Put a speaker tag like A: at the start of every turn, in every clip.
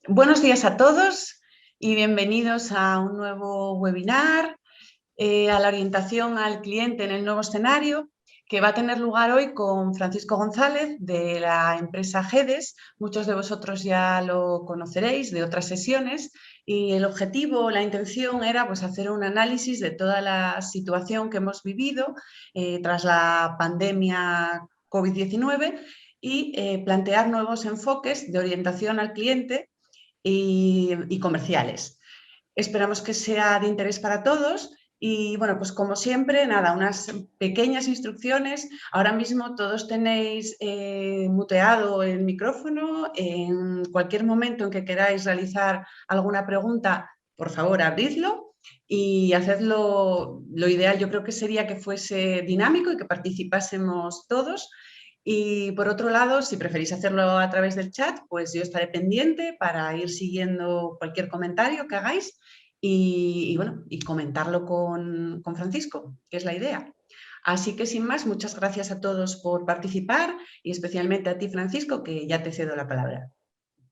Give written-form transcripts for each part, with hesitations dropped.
A: Buenos días a todos y bienvenidos a un nuevo webinar a la orientación al cliente en el nuevo escenario que va a tener lugar hoy con Francisco González de la empresa GEDES. Muchos de vosotros ya lo conoceréis de otras sesiones y el objetivo, la intención era pues, hacer un análisis de toda la situación que hemos vivido tras la pandemia COVID-19 y plantear nuevos enfoques de orientación al cliente y comerciales. Esperamos que sea de interés para todos y, bueno, pues como siempre, nada, unas pequeñas instrucciones. Ahora mismo todos tenéis muteado el micrófono. En cualquier momento en que queráis realizar alguna pregunta, por favor, abridlo y hacedlo. Lo ideal yo creo que sería que fuese dinámico y que participásemos todos. Y por otro lado, si preferís hacerlo a través del chat, pues yo estaré pendiente para ir siguiendo cualquier comentario que hagáis y bueno, y comentarlo con Francisco, que es la idea. Así que sin más, muchas gracias a todos por participar y especialmente a ti, Francisco, que ya te cedo la palabra.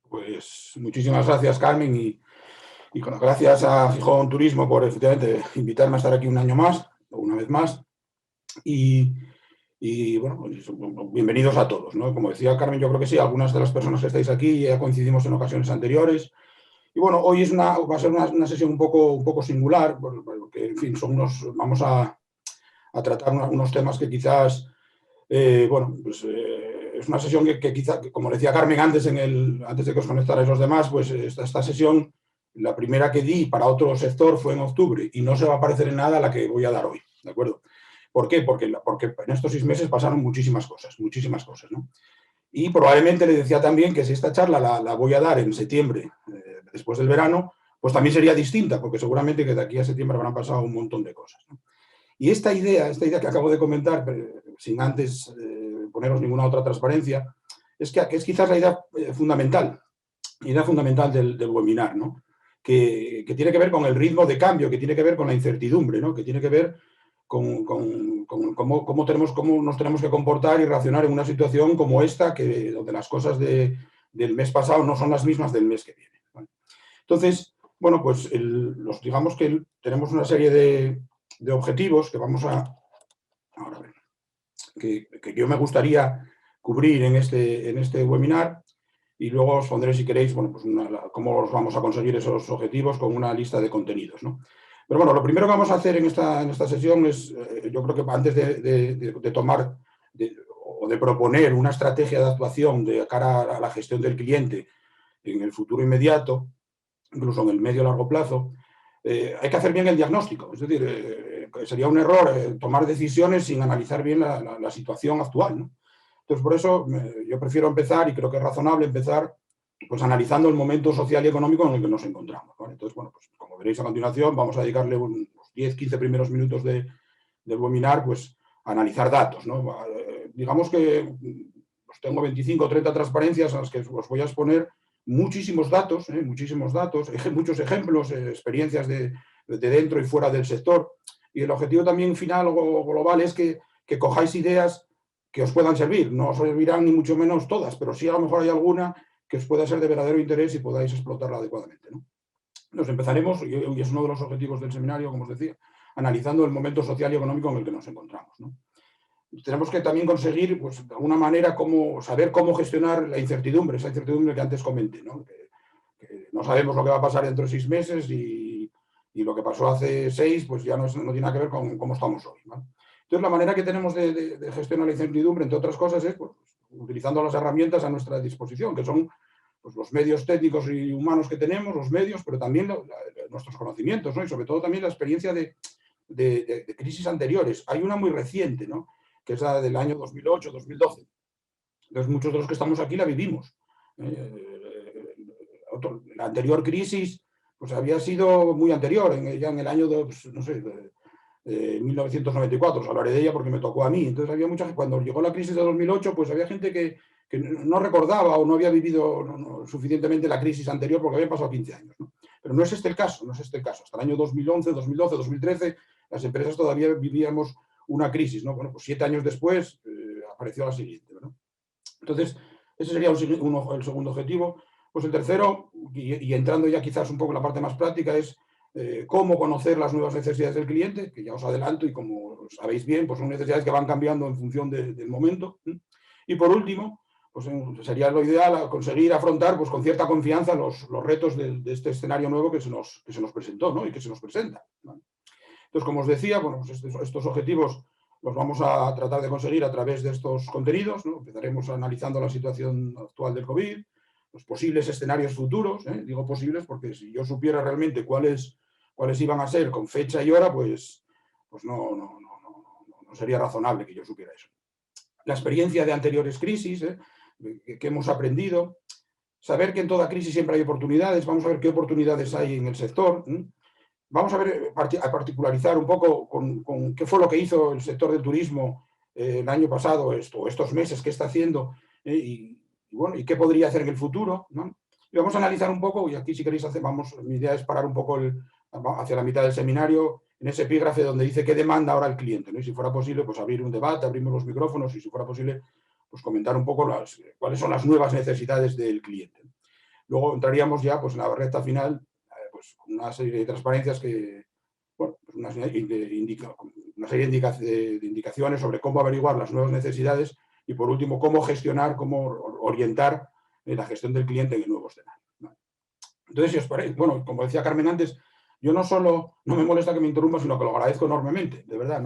B: Pues muchísimas gracias, Carmen, y gracias a Gijón Turismo por efectivamente invitarme a estar aquí un año más, o una vez más. Y bueno, pues, bienvenidos a todos, ¿no? Como decía Carmen, yo creo que sí, algunas de las personas que estáis aquí ya coincidimos en ocasiones anteriores. Y bueno, hoy va a ser una sesión un poco singular, porque en fin, vamos a tratar unos temas que quizás, bueno, pues es una sesión que quizá, como decía Carmen antes, antes de que os conectarais los demás, pues esta sesión, la primera que di para otro sector fue en octubre y no se va a parecer en nada a la que voy a dar hoy, ¿de acuerdo? ¿Por qué? Porque en estos 6 meses pasaron muchísimas cosas, ¿no? Y probablemente le decía también que si esta charla la voy a dar en septiembre, después del verano, pues también sería distinta, porque seguramente que de aquí a septiembre habrán pasado un montón de cosas, ¿no? Y esta idea que acabo de comentar, sin antes poneros ninguna otra transparencia, es quizás la idea fundamental del webinar, ¿no? Que tiene que ver con el ritmo de cambio, que tiene que ver con la incertidumbre, ¿no? Que tiene que ver con cómo nos tenemos que comportar y reaccionar en una situación como esta, donde las cosas del mes pasado no son las mismas del mes que viene, ¿vale? Entonces, bueno, pues digamos que tenemos una serie de objetivos que vamos ahora ver, que yo me gustaría cubrir en este webinar, y luego os pondré, si queréis, bueno, pues cómo os vamos a conseguir esos objetivos con una lista de contenidos, ¿no? Pero bueno, lo primero que vamos a hacer en esta sesión es, yo creo que antes de tomar o de proponer una estrategia de actuación de cara a la gestión del cliente en el futuro inmediato, incluso en el medio y largo plazo, hay que hacer bien el diagnóstico. Es decir, sería un error tomar decisiones sin analizar bien la situación actual, ¿no? Entonces, por eso yo prefiero empezar, y creo que es razonable empezar, pues analizando el momento social y económico en el que nos encontramos, ¿vale? Entonces, bueno, pues como veréis a continuación, vamos a dedicarle unos 10-15 primeros minutos del webinar, pues a analizar datos, ¿no? Digamos que pues tengo 25 o 30 transparencias a las que os voy a exponer muchísimos datos, muchos ejemplos, experiencias de dentro y fuera del sector. Y el objetivo también final o global es que cojáis ideas que os puedan servir. No os servirán ni mucho menos todas, pero sí a lo mejor hay alguna que os pueda ser de verdadero interés y podáis explotarla adecuadamente, ¿no? Nos empezaremos, y es uno de los objetivos del seminario, como os decía, analizando el momento social y económico en el que nos encontramos, ¿no? Tenemos que también conseguir, pues, de alguna manera, saber cómo gestionar la incertidumbre, esa incertidumbre que antes comenté, ¿no? Que no sabemos lo que va a pasar dentro de 6 meses y lo que pasó hace 6, pues ya no tiene nada que ver con cómo estamos hoy, ¿vale? Entonces, la manera que tenemos de gestionar la incertidumbre, entre otras cosas, es pues, utilizando las herramientas a nuestra disposición, que son pues, los medios técnicos y humanos que tenemos, los medios, pero también nuestros conocimientos, ¿no? Y sobre todo también la experiencia de crisis anteriores. Hay una muy reciente, ¿no? Que es la del año 2008, 2012. Entonces, muchos de los que estamos aquí la vivimos. La anterior crisis pues había sido muy anterior, ya en el año, no sé, 1994, os hablaré de ella porque me tocó a mí. Entonces había mucha gente, cuando llegó la crisis de 2008, pues había gente que no recordaba o no había vivido suficientemente la crisis anterior porque habían pasado 15 años, ¿no? Pero no es este el caso, no es este el caso. Hasta el año 2011, 2012, 2013, las empresas todavía vivíamos una crisis, ¿no? Bueno, pues 7 años después apareció la siguiente, ¿no? Entonces, ese sería el segundo objetivo. Pues el tercero, y entrando ya quizás un poco en la parte más práctica, es cómo conocer las nuevas necesidades del cliente, que ya os adelanto y como sabéis bien, pues son necesidades que van cambiando en función del momento. Y por último, pues sería lo ideal conseguir afrontar pues, con cierta confianza los retos de este escenario nuevo que se nos presentó, ¿no? Y que se nos presenta, ¿vale? Entonces, como os decía, bueno, pues estos objetivos los vamos a tratar de conseguir a través de estos contenidos, ¿no? Empezaremos analizando la situación actual del COVID, los posibles escenarios futuros, digo posibles porque si yo supiera realmente cuáles iban a ser con fecha y hora, pues no sería razonable que yo supiera eso. La experiencia de anteriores crisis, que hemos aprendido, saber que en toda crisis siempre hay oportunidades, vamos a ver qué oportunidades hay en el sector, vamos a ver, a particularizar un poco con qué fue lo que hizo el sector del turismo el año pasado, estos meses, qué está haciendo y qué podría hacer en el futuro, ¿no? Y vamos a analizar un poco, y aquí si queréis, mi idea es parar un poco hacia la mitad del seminario, en ese epígrafe donde dice qué demanda ahora el cliente, ¿no? Y si fuera posible, pues abrir un debate, abrimos los micrófonos y si fuera posible, pues comentar un poco cuáles son las nuevas necesidades del cliente. Luego entraríamos ya pues, en la recta final, pues, con una serie de transparencias pues una serie de indicaciones sobre cómo averiguar las nuevas necesidades y, por último, cómo gestionar, cómo orientar la gestión del cliente en el nuevo escenario. Entonces, si os parece, bueno, como decía Carmen antes, yo no me molesta que me interrumpa, sino que lo agradezco enormemente, de verdad,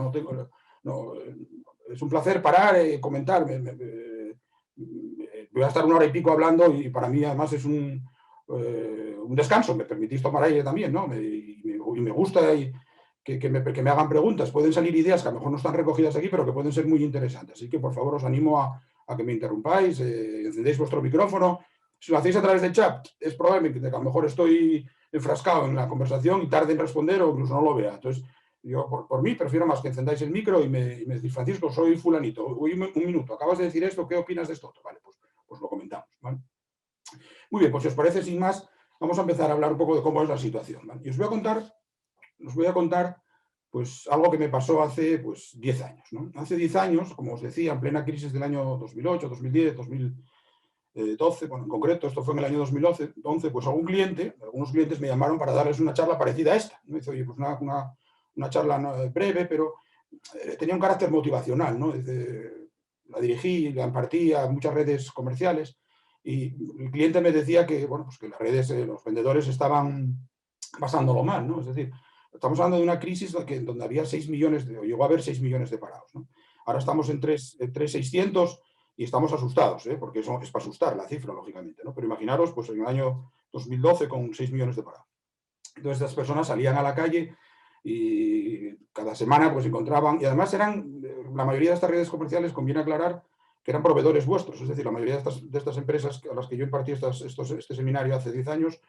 B: es un placer parar y comentar. Voy a estar 1 hora y pico hablando y para mí además es un descanso, me permitís tomar aire también, ¿no? Y me gusta que me hagan preguntas. Pueden salir ideas que a lo mejor no están recogidas aquí, pero que pueden ser muy interesantes. Así que, por favor, os animo a que me interrumpáis, encendéis vuestro micrófono. Si lo hacéis a través del chat, es probable que a lo mejor estoy enfrascado en la conversación y tarde en responder o incluso no lo vea. Entonces, yo por mí prefiero más que encendáis el micro y me decís, Francisco, soy fulanito, un minuto, acabas de decir esto, ¿qué opinas de esto? Vale, pues lo comentamos, ¿vale? Muy bien, pues si os parece, sin más, vamos a empezar a hablar un poco de cómo es la situación, ¿vale? Y os voy a contar pues algo que me pasó hace pues 10 años, ¿no? Hace 10 años, como os decía, en plena crisis del año 2008, 2010, 2012, bueno, en concreto, esto fue en el año 2011, pues algunos clientes me llamaron para darles una charla parecida a esta. Me dice, oye, pues una charla breve, pero tenía un carácter motivacional, ¿no? La dirigí, la impartí a muchas redes comerciales y el cliente me decía que, bueno, pues que las redes, los vendedores estaban pasándolo mal, ¿no? Es decir, estamos hablando de una crisis donde había 6 millones, o llegó a haber 6 millones de parados, ¿no? Ahora estamos en 3.600 y estamos asustados, porque eso es para asustar la cifra, lógicamente, ¿no? Pero imaginaros, pues en el año 2012 con 6 millones de parados. Entonces estas personas salían a la calle y cada semana pues encontraban, y además la mayoría de estas redes comerciales, conviene aclarar, que eran proveedores vuestros, es decir, la mayoría de estas empresas a las que yo impartí este seminario hace 10 años,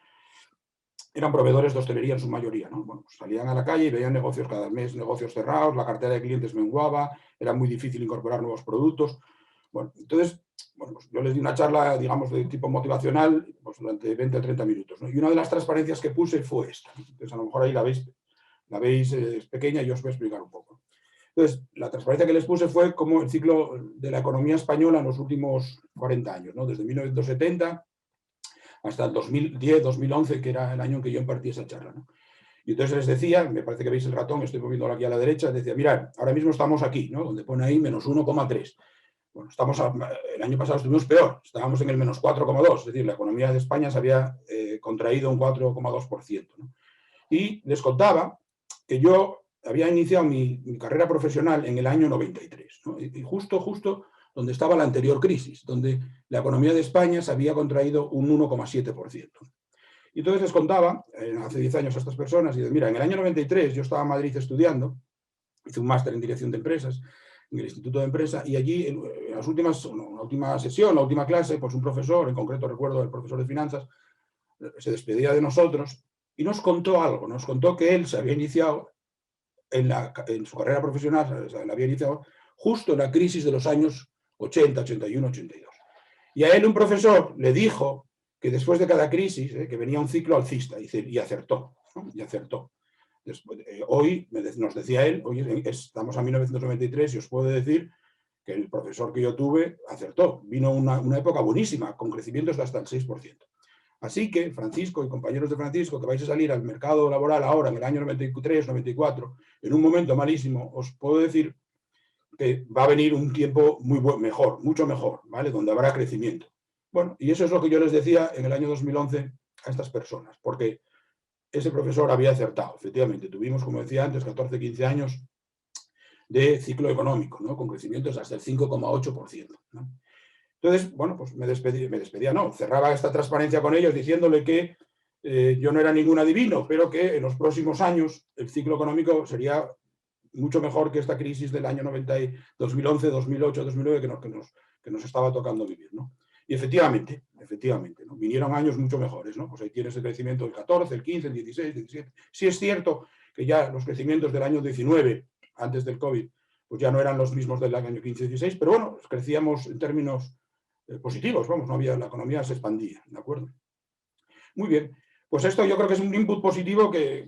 B: eran proveedores de hostelería en su mayoría, ¿no? Bueno, pues salían a la calle y veían negocios cada mes, negocios cerrados, la cartera de clientes menguaba, era muy difícil incorporar nuevos productos. Bueno, entonces, bueno, pues yo les di una charla, digamos, de tipo motivacional, pues durante 20 o 30 minutos, ¿no? Y una de las transparencias que puse fue esta. Entonces, a lo mejor ahí la veis es pequeña y os voy a explicar un poco. Entonces, la transparencia que les puse fue como el ciclo de la economía española en los últimos 40 años, ¿no? Desde 1970 hasta el 2010, 2011, que era el año en que yo impartí esa charla, ¿no? Y entonces les decía, me parece que veis el ratón, estoy moviéndolo aquí a la derecha, decía, mirad, ahora mismo estamos aquí, ¿no? Donde pone ahí menos 1,3. Bueno, el año pasado estuvimos peor, estábamos en el menos 4,2, es decir, la economía de España se había contraído un 4,2%, ¿no? Y les contaba que yo había iniciado mi carrera profesional en el año 93, ¿no? Y justo donde estaba la anterior crisis, donde la economía de España se había contraído un 1,7%. Y entonces les contaba, hace 10 años a estas personas, y digo, mira, en el año 93 yo estaba en Madrid estudiando, hice un máster en dirección de empresas, en el Instituto de Empresa, y allí, en la última sesión, la última clase, pues un profesor, en concreto recuerdo el profesor de finanzas, se despedía de nosotros y nos contó algo, nos contó que él se había iniciado en su carrera profesional, la había iniciado justo en la crisis de los años 80, 81, 82. Y a él un profesor le dijo que después de cada crisis, que venía un ciclo alcista, y acertó, ¿no? Y acertó. Después, hoy, nos decía él, hoy estamos a 1993 y os puedo decir que el profesor que yo tuve acertó. Vino una época buenísima, con crecimientos de hasta el 6%. Así que, Francisco y compañeros de Francisco, que vais a salir al mercado laboral ahora, en el año 93, 94, en un momento malísimo, os puedo decir que va a venir un tiempo mejor, mucho mejor, ¿vale? Donde habrá crecimiento. Bueno, y eso es lo que yo les decía en el año 2011 a estas personas, porque ese profesor había acertado, efectivamente. Tuvimos, como decía antes, 14, 15 años de ciclo económico, ¿no? Con crecimientos hasta el 5,8%, ¿no? Entonces, bueno, pues me despedía, no, cerraba esta transparencia con ellos diciéndole que yo no era ningún adivino, pero que en los próximos años el ciclo económico sería mucho mejor que esta crisis del año 2011, 2008, 2009 que nos estaba tocando vivir, ¿no? Y efectivamente, ¿no? Vinieron años mucho mejores, ¿no? Pues ahí tienes el crecimiento del 14, el 15, el 16, el 17. Sí es cierto que ya los crecimientos del año 19, antes del COVID, pues ya no eran los mismos del año 15-16, pero bueno, crecíamos en términos positivos, vamos, no había, la economía se expandía, ¿de acuerdo? Muy bien, pues esto yo creo que es un input positivo que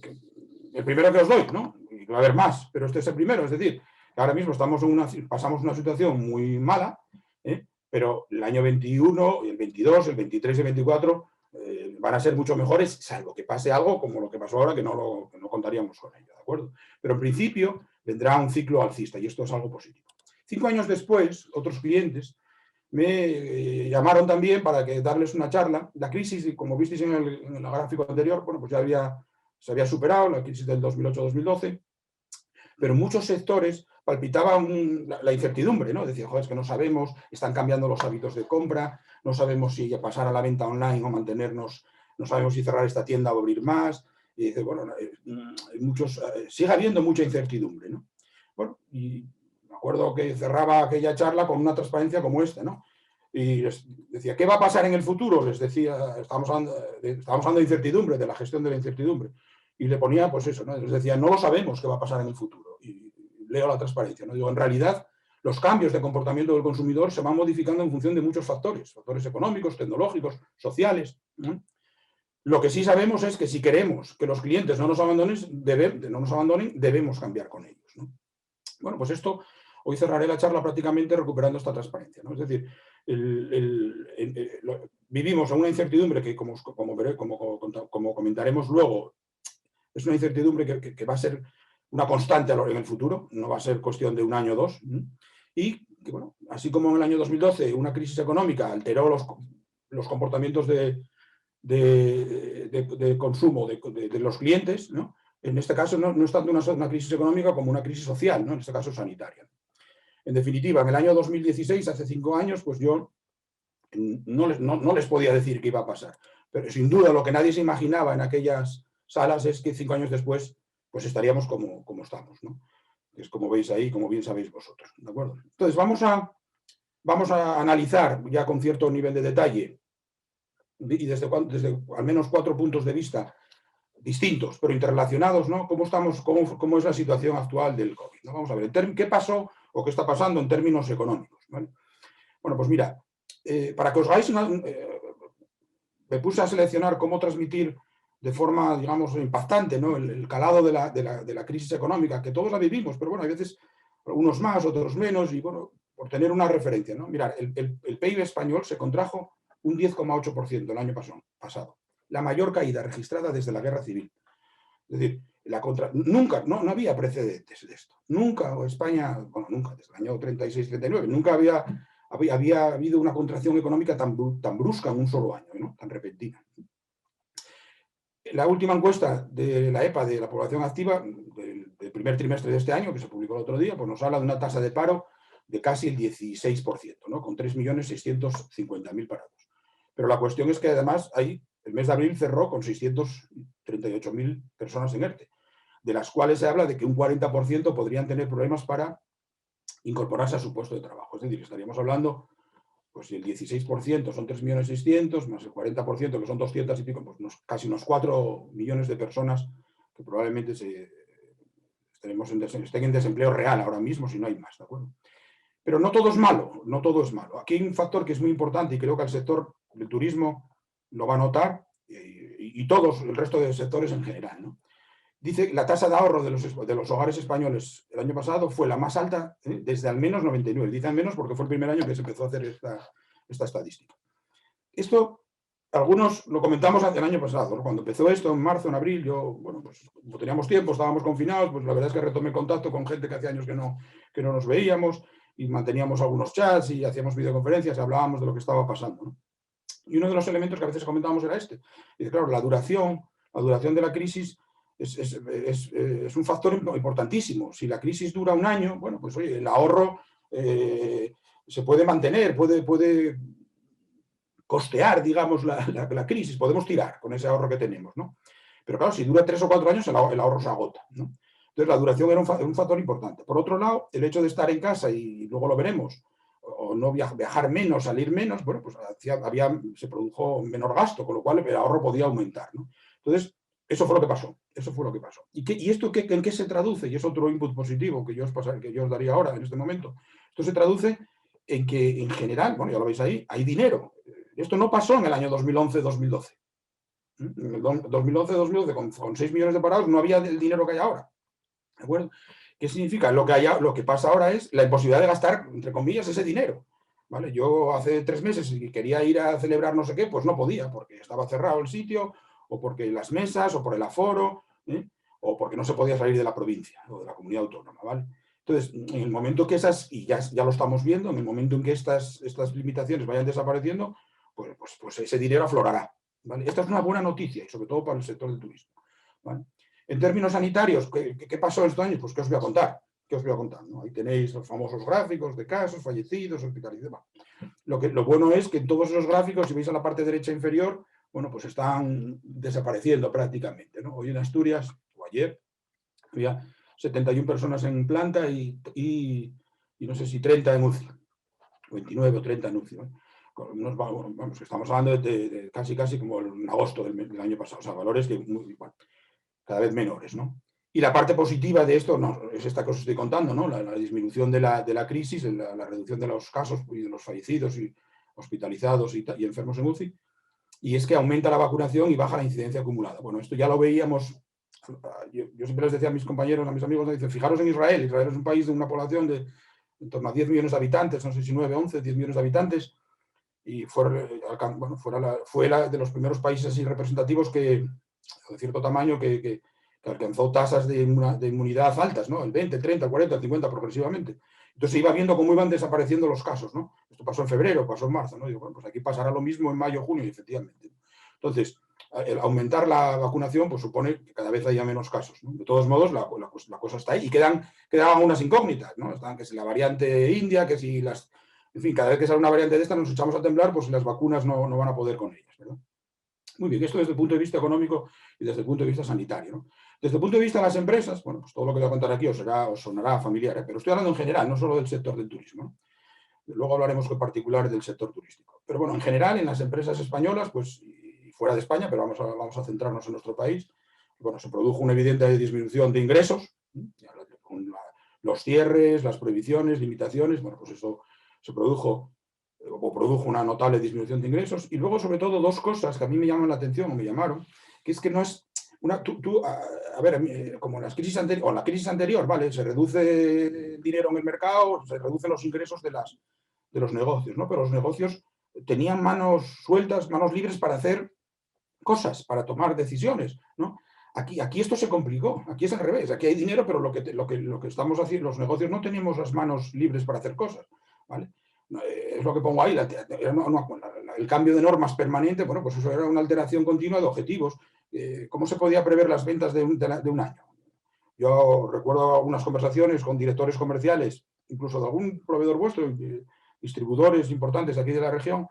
B: el primero que os doy, ¿no? Y va a haber más, pero este es el primero, es decir, ahora mismo pasamos una situación muy mala, pero el año 21, el 22, el 23 y el 24 van a ser mucho mejores, salvo que pase algo como lo que pasó ahora, que no contaríamos con ello, ¿de acuerdo? Pero en principio vendrá un ciclo alcista y esto es algo positivo. 5 años después, otros clientes me llamaron también para darles una charla. La crisis, como visteis en el gráfico anterior, bueno, pues ya se había superado, la crisis del 2008-2012, pero en muchos sectores palpitaba la incertidumbre, ¿no? Decía, joder, es que no sabemos, están cambiando los hábitos de compra, no sabemos si pasar a la venta online o mantenernos, no sabemos si cerrar esta tienda o abrir más. Y dice, bueno, sigue habiendo mucha incertidumbre, ¿no? Bueno, y me acuerdo que cerraba aquella charla con una transparencia como esta, ¿no? Y les decía, ¿qué va a pasar en el futuro? Les decía, estábamos hablando de incertidumbre, de la gestión de la incertidumbre. Y le ponía, pues eso, ¿no? Les decía, no lo sabemos qué va a pasar en el futuro. Y leo la transparencia, ¿no? Digo, en realidad, los cambios de comportamiento del consumidor se van modificando en función de muchos factores económicos, tecnológicos, sociales, ¿no? Lo que sí sabemos es que si queremos que los clientes no nos abandonen, debemos cambiar con ellos, ¿no? Bueno, pues hoy cerraré la charla prácticamente recuperando esta transparencia, ¿no? Es decir, vivimos en una incertidumbre que, como comentaremos luego, es una incertidumbre que va a ser una constante en el futuro, no va a ser cuestión de un año o dos. Y que, bueno, así como en el año 2012 una crisis económica alteró los comportamientos de consumo de los clientes, ¿no? En este caso no es tanto una crisis económica como una crisis social, ¿no? En este caso sanitaria. En definitiva, en el año 2016, hace 5 años, pues yo no les podía decir qué iba a pasar. Pero sin duda lo que nadie se imaginaba en aquellas salas es que 5 años después pues estaríamos como estamos, ¿no? Es como veis ahí, como bien sabéis vosotros, ¿de acuerdo? Entonces vamos a analizar ya con cierto nivel de detalle y desde al menos 4 puntos de vista distintos, pero interrelacionados, ¿no? ¿Cómo es la situación actual del COVID, ¿no? Vamos a ver, ¿qué pasó o qué está pasando en términos económicos? ¿Vale? Bueno, pues mira, para que os hagáis me puse a seleccionar cómo transmitir de forma, digamos, impactante, ¿no? El calado de la crisis económica, que todos la vivimos, pero bueno, hay veces unos más, otros menos, y bueno, por tener una referencia, ¿no? Mirad, el PIB español se contrajo un 10,8% el año pasado, la mayor caída registrada desde la Guerra Civil. Es decir, nunca, no había precedentes de esto. Nunca, España, bueno, nunca, desde el año 36-39, nunca había habido una contracción económica tan brusca en un solo año, ¿no? Tan repentina. La última encuesta de la EPA de la población activa del primer trimestre de este año, que se publicó el otro día, pues nos habla de una tasa de paro de casi el 16%, ¿no? Con 3.650.000 parados. Pero la cuestión es que además el mes de abril cerró con 638.000 personas en ERTE, de las cuales se habla de que un 40% podrían tener problemas para incorporarse a su puesto de trabajo. Es decir, estaríamos hablando, pues si el 16% son 3.600.000, más el 40% que son 200 y pico, pues casi unos 4 millones de personas que probablemente estén en desempleo real ahora mismo, si no hay más, ¿de acuerdo? Pero no todo es malo, no todo es malo. Aquí hay un factor que es muy importante y creo que el sector del turismo lo va a notar y todos, el resto de sectores en general, ¿no? Dice la tasa de ahorro de los hogares españoles el año pasado fue la más alta desde al menos 99. Dice al menos porque fue el primer año que se empezó a hacer esta estadística. Esto algunos lo comentamos hace el año pasado, ¿no? Cuando empezó esto, en marzo, en abril, yo, bueno, pues como teníamos tiempo, estábamos confinados, pues la verdad es que retomé contacto con gente que hace años que no nos veíamos y manteníamos algunos chats y hacíamos videoconferencias y hablábamos de lo que estaba pasando, ¿no? Y uno de los elementos que a veces comentábamos era este. Y claro, la duración de la crisis es un factor importantísimo. Si la crisis dura un año, bueno, pues oye, el ahorro se puede mantener, puede costear, digamos, la crisis, podemos tirar con ese ahorro que tenemos, ¿no? Pero claro, si dura 3 o 4 años, el ahorro se agota, ¿no? Entonces, la duración era un factor importante. Por otro lado, el hecho de estar en casa, y luego lo veremos, o no viajar menos, salir menos, bueno, pues se produjo menor gasto, con lo cual el ahorro podía aumentar, ¿no? Entonces, eso fue lo que pasó. Eso fue lo que pasó. ¿Y esto en qué se traduce? Y es otro input positivo que yo os daría ahora, en este momento. Esto se traduce en que, en general, bueno, ya lo veis ahí, hay dinero. Esto no pasó en el año 2011-2012. En el 2011-2012, con 6 millones de parados, no había el dinero que hay ahora. ¿De acuerdo? ¿Qué significa? Lo que pasa ahora es la imposibilidad de gastar, entre comillas, ese dinero. ¿Vale? Yo hace 3 meses quería ir a celebrar no sé qué, pues no podía, porque estaba cerrado el sitio, o porque las mesas, o por el aforo, o porque no se podía salir de la provincia o de la comunidad autónoma. ¿Vale? Entonces, en el momento que y ya lo estamos viendo, en el momento en que estas limitaciones vayan desapareciendo, pues ese dinero aflorará. ¿Vale? Esta es una buena noticia, y sobre todo para el sector del turismo. ¿Vale? En términos sanitarios, ¿qué pasó estos años? Pues ¿qué os voy a contar? ¿No? Ahí tenéis los famosos gráficos de casos, fallecidos, hospitalizados. Lo bueno es que en todos esos gráficos, si veis a la parte derecha inferior, bueno, pues están desapareciendo prácticamente, ¿no? Hoy en Asturias, o ayer, había 71 personas en planta y no sé si 30 en UCI, 29 o 30 en UCI, ¿no? Vamos, estamos hablando de casi como en agosto del año pasado, o sea, valores que cada vez menores, ¿no? Y la parte positiva de esto es esta que os estoy contando, ¿no? La disminución de la crisis, la reducción de los casos y de los fallecidos y hospitalizados y enfermos en UCI, y es que aumenta la vacunación y baja la incidencia acumulada. Bueno, esto ya lo veíamos, yo siempre les decía a mis compañeros, a mis amigos, dicen, fijaros en Israel. Israel es un país de una población de en torno a 10 millones de habitantes, no sé si 9, 11, 10 millones de habitantes, y fue de los primeros países así representativos de cierto tamaño que alcanzó tasas de inmunidad altas, ¿no? El 20, 30, 40, 50 progresivamente. Entonces se iba viendo cómo iban desapareciendo los casos, ¿no? Esto pasó en febrero, pasó en marzo, ¿no? Digo, bueno, pues aquí pasará lo mismo en mayo, junio, y efectivamente. Entonces, el aumentar la vacunación pues supone que cada vez haya menos casos, ¿no? De todos modos, la cosa está ahí y quedaban unas incógnitas, ¿no? Estaban que si la variante india, que si las... En fin, cada vez que sale una variante de esta nos echamos a temblar, pues las vacunas no van a poder con ellas, ¿verdad? Muy bien, esto desde el punto de vista económico y desde el punto de vista sanitario, ¿no? Desde el punto de vista de las empresas, bueno, pues todo lo que voy a contar aquí os sonará familiar, pero estoy hablando en general, no solo del sector del turismo, ¿no? Luego hablaremos en particular del sector turístico. Pero bueno, en general, en las empresas españolas, pues, y fuera de España, pero vamos a centrarnos en nuestro país, bueno, se produjo una evidente disminución de ingresos, con los cierres, las prohibiciones, limitaciones, bueno, pues eso se produjo una notable disminución de ingresos. Y luego, sobre todo, dos cosas que a mí me llaman la atención, o me llamaron, que es que no es una... a ver, como en la crisis anterior, ¿vale? Se reduce dinero en el mercado, se reducen los ingresos de los negocios, ¿no? Pero los negocios tenían manos sueltas, manos libres para hacer cosas, para tomar decisiones, ¿no? Aquí esto se complicó, aquí es al revés, aquí hay dinero, pero lo que estamos haciendo, los negocios no tenemos las manos libres para hacer cosas, ¿vale? Es lo que pongo ahí, el cambio de normas permanente, bueno, pues eso era una alteración continua de objetivos. ¿Cómo se podía prever las ventas de un año? Yo recuerdo algunas conversaciones con directores comerciales, incluso de algún proveedor vuestro, distribuidores importantes aquí de la región,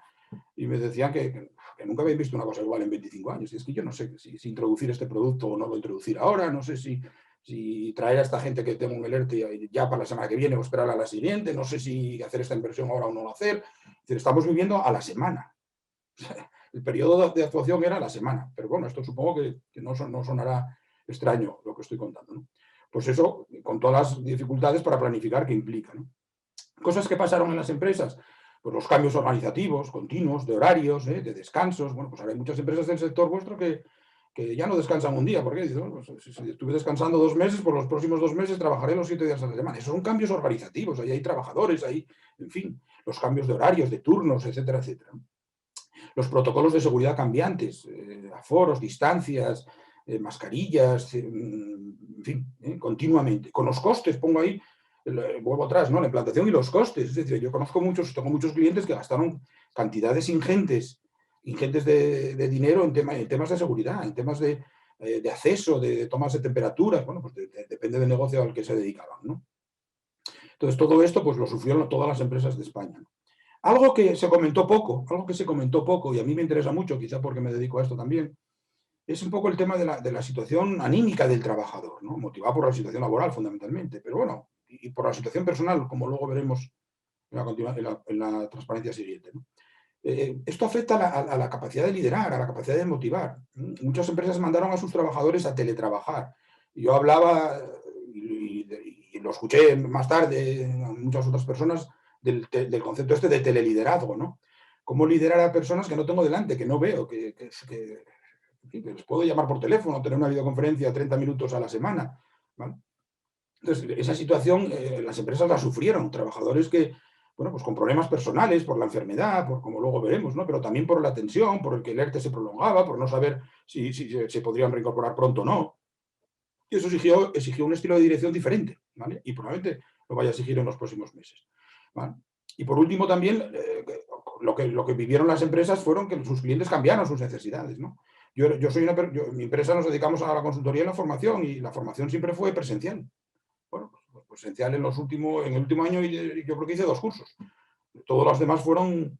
B: y me decían que nunca habían visto una cosa igual en 25 años. Y es que yo no sé si introducir este producto o no lo introducir ahora, no sé si traer a esta gente que tengo un ERTE ya para la semana que viene o esperar a la siguiente, no sé si hacer esta inversión ahora o no lo hacer. Es decir, estamos viviendo a la semana. El periodo de actuación era a la semana, pero bueno, esto supongo que no sonará extraño lo que estoy contando, ¿no? Pues eso, con todas las dificultades para planificar que implica, ¿no? Cosas que pasaron en las empresas, pues los cambios organizativos continuos, de horarios, de descansos. Bueno, pues ahora hay muchas empresas del sector vuestro que ya no descansan un día, porque dicen, bueno, pues, si estuve descansando 2 meses, por los próximos 2 meses trabajaré los 7 días a la semana. Esos son cambios organizativos, ahí hay trabajadores, en fin, los cambios de horarios, de turnos, etcétera, etcétera. los protocolos de seguridad cambiantes, aforos, distancias, mascarillas, en fin, continuamente. Con los costes, pongo ahí, vuelvo atrás, ¿no? La implantación y los costes. Es decir, yo tengo muchos clientes que gastaron cantidades ingentes de dinero en temas de seguridad, en temas de acceso, de tomas de temperaturas. Bueno, pues depende del negocio al que se dedicaban, ¿no? Entonces, todo esto pues lo sufrieron todas las empresas de España. Algo que se comentó poco, y a mí me interesa mucho, quizá porque me dedico a esto también, es un poco el tema de la situación anímica del trabajador, ¿no? Motivado por la situación laboral, fundamentalmente, pero bueno, y por la situación personal, como luego veremos en la transparencia siguiente, ¿no? Esto afecta a la capacidad de liderar, a la capacidad de motivar. Muchas empresas mandaron a sus trabajadores a teletrabajar. Yo hablaba, y lo escuché más tarde en muchas otras personas, del concepto este de teleliderazgo, ¿no? Cómo liderar a personas que no tengo delante, que no veo, que les puedo llamar por teléfono, tener una videoconferencia 30 minutos a la semana, ¿vale? Entonces, esa situación las empresas la sufrieron, trabajadores que, bueno, pues con problemas personales, por la enfermedad, por como luego veremos, ¿no? Pero también por la tensión, por el que el ERTE se prolongaba, por no saber si se podrían reincorporar pronto o no. Y eso exigió un estilo de dirección diferente, ¿vale? Y probablemente lo vaya a exigir en los próximos meses, ¿vale? Y por último también, lo que vivieron las empresas fueron que sus clientes cambiaron sus necesidades, ¿no? Mi empresa nos dedicamos a la consultoría y la formación, y la formación siempre fue presencial. Bueno, pues presencial en el último año, y yo creo que hice 2 cursos. Todos los demás fueron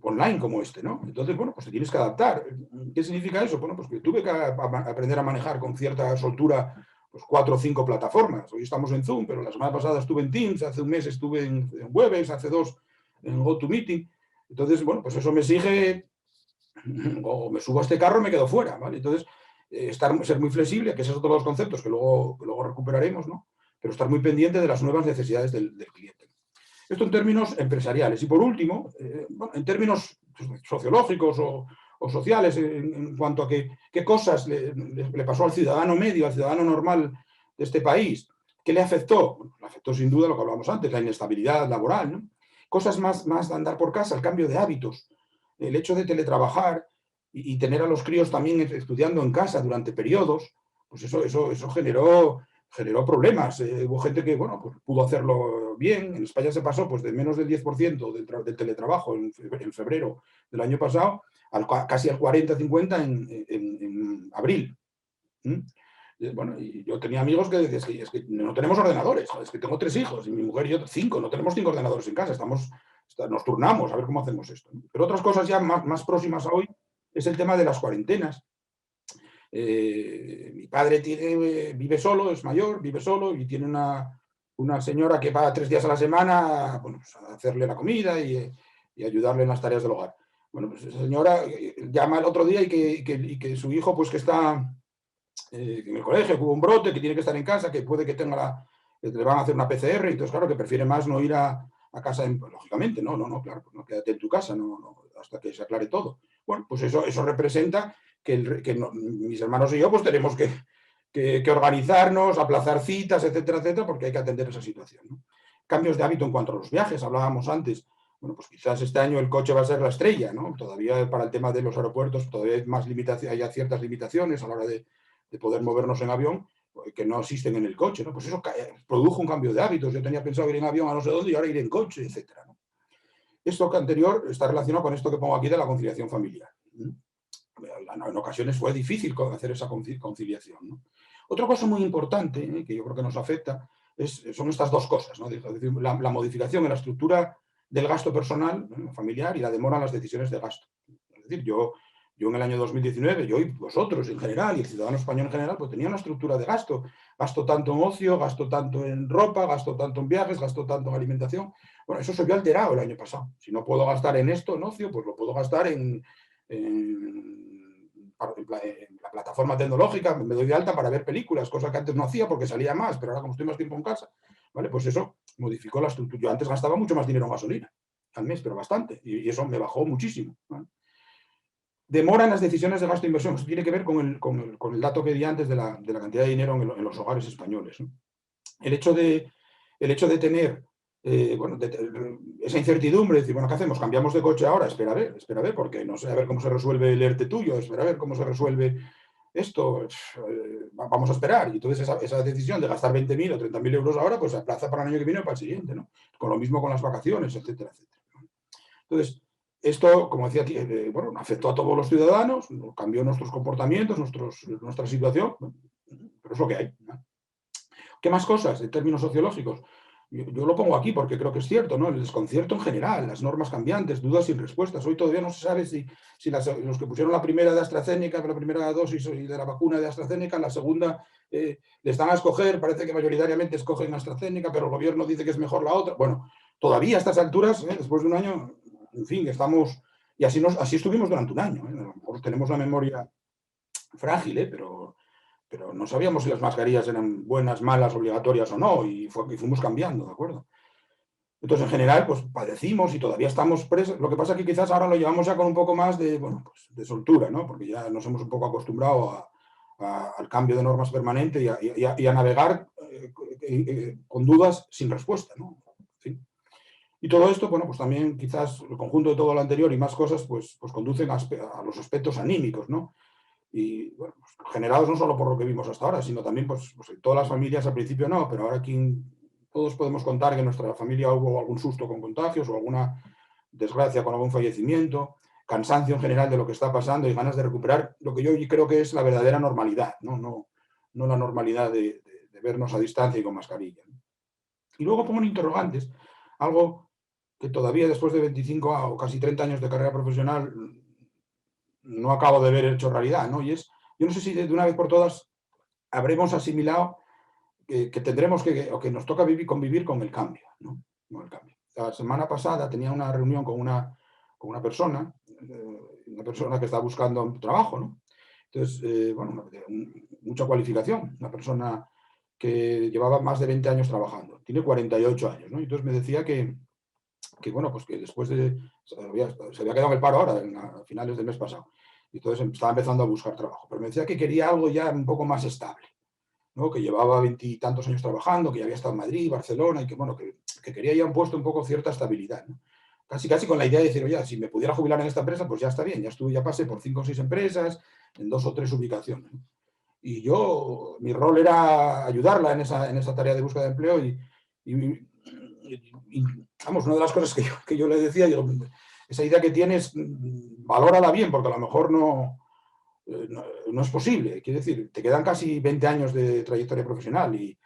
B: online como este, ¿no? Entonces, bueno, pues te tienes que adaptar. ¿Qué significa eso? Bueno, pues que tuve que aprender a manejar con cierta soltura pues 4 o 5 plataformas. Hoy estamos en Zoom, pero la semana pasada estuve en Teams, hace un mes estuve en Webex, hace 2 en GoToMeeting. Entonces, bueno, pues eso me exige, o me subo a este carro o me quedo fuera, ¿vale? Entonces, ser muy flexible, que esos son todos los conceptos que luego recuperaremos, ¿no? Pero estar muy pendiente de las nuevas necesidades del cliente. Esto en términos empresariales. Y por último, bueno, en términos sociológicos o sociales, en cuanto a qué cosas le pasó al ciudadano medio, al ciudadano normal de este país, ¿qué le afectó? Bueno, le afectó sin duda lo que hablábamos antes, la inestabilidad laboral, ¿no? Cosas más de andar por casa, el cambio de hábitos, el hecho de teletrabajar y tener a los críos también estudiando en casa durante periodos, pues eso generó problemas. Hubo gente que, bueno, pues pudo hacerlo bien. En España se pasó pues, de menos del 10% del teletrabajo en febrero del año pasado casi al 40-50% en abril. Bueno, y yo tenía amigos que decían, es que no tenemos ordenadores, es que tengo 3 hijos, y mi mujer y yo 5, no tenemos 5 ordenadores en casa, nos turnamos a ver cómo hacemos esto. Pero otras cosas ya más próximas a hoy es el tema de las cuarentenas. Mi padre vive solo, es mayor, vive solo, y tiene una señora que va 3 días a la semana, bueno, pues a hacerle la comida y ayudarle en las tareas del hogar. Bueno, pues esa señora llama el otro día y que su hijo, pues que está en el colegio, que hubo un brote, que tiene que estar en casa, que puede que le van a hacer una PCR, y entonces claro, que prefiere más no ir a casa, lógicamente, no, claro, pues no, quédate en tu casa, hasta que se aclare todo. Bueno, pues eso representa que mis hermanos y yo pues tenemos que organizarnos, aplazar citas, etcétera, etcétera, porque hay que atender esa situación, ¿no? Cambios de hábito en cuanto a los viajes, hablábamos antes. Bueno, pues quizás este año el coche va a ser la estrella, ¿no? Todavía para el tema de los aeropuertos todavía hay ciertas limitaciones a la hora de poder movernos en avión que no existen en el coche, ¿no? Pues eso produjo un cambio de hábitos. Yo tenía pensado ir en avión a no sé dónde y ahora ir en coche, etcétera, ¿no? Esto anterior está relacionado con esto que pongo aquí de la conciliación familiar. En ocasiones fue difícil hacer esa conciliación, ¿no? Otra cosa muy importante, que yo creo que nos afecta, son estas 2 cosas, ¿no? Es decir, la modificación en la estructura del gasto personal, familiar, y la demora en las decisiones de gasto. Es decir, yo en el año 2019, yo y vosotros en general, y el ciudadano español en general, pues tenía una estructura de gasto. Gasto tanto en ocio, gasto tanto en ropa, gasto tanto en viajes, gasto tanto en alimentación. Bueno, eso se vio alterado el año pasado. Si no puedo gastar en esto, en ocio, pues lo puedo gastar en la plataforma tecnológica, me doy de alta para ver películas, cosa que antes no hacía porque salía más, pero ahora como estoy más tiempo en casa, ¿vale? Pues eso modificó la estructura. Yo antes gastaba mucho más dinero en gasolina al mes, pero bastante, y eso me bajó muchísimo, ¿vale? Demora en las decisiones de gasto e inversión. Eso tiene que ver con el dato que di antes de la cantidad de dinero en los hogares españoles, ¿no? El hecho de tener bueno, esa incertidumbre, decir, bueno, ¿qué hacemos? ¿Cambiamos de coche ahora? Espera a ver, porque no sé, a ver cómo se resuelve el ERTE tuyo, espera a ver cómo se resuelve esto, vamos a esperar. Y entonces esa decisión de gastar 20.000 o 30.000 euros ahora, pues se aplaza para el año que viene o para el siguiente, ¿no? Con lo mismo con las vacaciones, etcétera, etcétera. Entonces, esto, como decía aquí, bueno, afectó a todos los ciudadanos, cambió nuestros comportamientos, nuestra situación, pero es lo que hay, ¿no? ¿Qué más cosas en términos sociológicos? Yo lo pongo aquí porque creo que es cierto, ¿no? El desconcierto en general, las normas cambiantes, dudas sin respuestas. Hoy todavía no se sabe si los que pusieron la primera de AstraZeneca, la primera dosis de la vacuna de AstraZeneca, la segunda les dan a escoger, parece que mayoritariamente escogen AstraZeneca, pero el gobierno dice que es mejor la otra. Bueno, todavía a estas alturas, después de un año, en fin, estamos... Y así estuvimos durante un año. A lo mejor tenemos la memoria frágil, pero no sabíamos si las mascarillas eran buenas, malas, obligatorias o no, y fuimos cambiando, ¿de acuerdo? Entonces, en general, pues padecimos y todavía estamos presos. Lo que pasa es que quizás ahora lo llevamos ya con un poco más de, bueno, pues, de soltura, ¿no? Porque ya nos hemos un poco acostumbrado al cambio de normas permanente y a navegar con dudas sin respuesta, ¿no? ¿Sí? Y todo esto, bueno, pues también quizás el conjunto de todo lo anterior y más cosas, pues conducen a los aspectos anímicos, ¿no? Y bueno, pues, generados no solo por lo que vimos hasta ahora, sino también pues en todas las familias al principio no, pero ahora aquí todos podemos contar que en nuestra familia hubo algún susto con contagios o alguna desgracia con algún fallecimiento, cansancio en general de lo que está pasando y ganas de recuperar lo que yo creo que es la verdadera normalidad, no la normalidad de vernos a distancia y con mascarilla. Y luego pongo interrogantes, algo que todavía después de 25 o casi 30 años de carrera profesional no acabo de ver hecho realidad, ¿no? Y es, yo no sé si de una vez por todas habremos asimilado que tendremos o que nos toca convivir con el cambio, ¿no? Con el cambio. La semana pasada tenía una reunión con una persona que está buscando un trabajo, ¿no? Entonces, bueno, mucha cualificación, una persona que llevaba más de 20 años trabajando, tiene 48 años, ¿no? Entonces me decía bueno, pues que después se había quedado en el paro ahora, a finales del mes pasado, y entonces estaba empezando a buscar trabajo, pero me decía que quería algo ya un poco más estable, ¿no? Que llevaba 20 y tantos años trabajando, que ya había estado en Madrid, Barcelona, y que, bueno, que quería ya un puesto un poco cierta estabilidad, ¿no? Casi, casi con la idea de decir, oye, si me pudiera jubilar en esta empresa, pues ya está bien, ya pasé por 5 o 6 empresas, en 2 o 3 ubicaciones, ¿no? Y mi rol era ayudarla en esa tarea de búsqueda de empleo y, vamos, una de las cosas que yo le decía, digo, esa idea que tienes, valórala bien, porque a lo mejor no es posible. Quiere decir, te quedan casi 20 años de trayectoria profesional y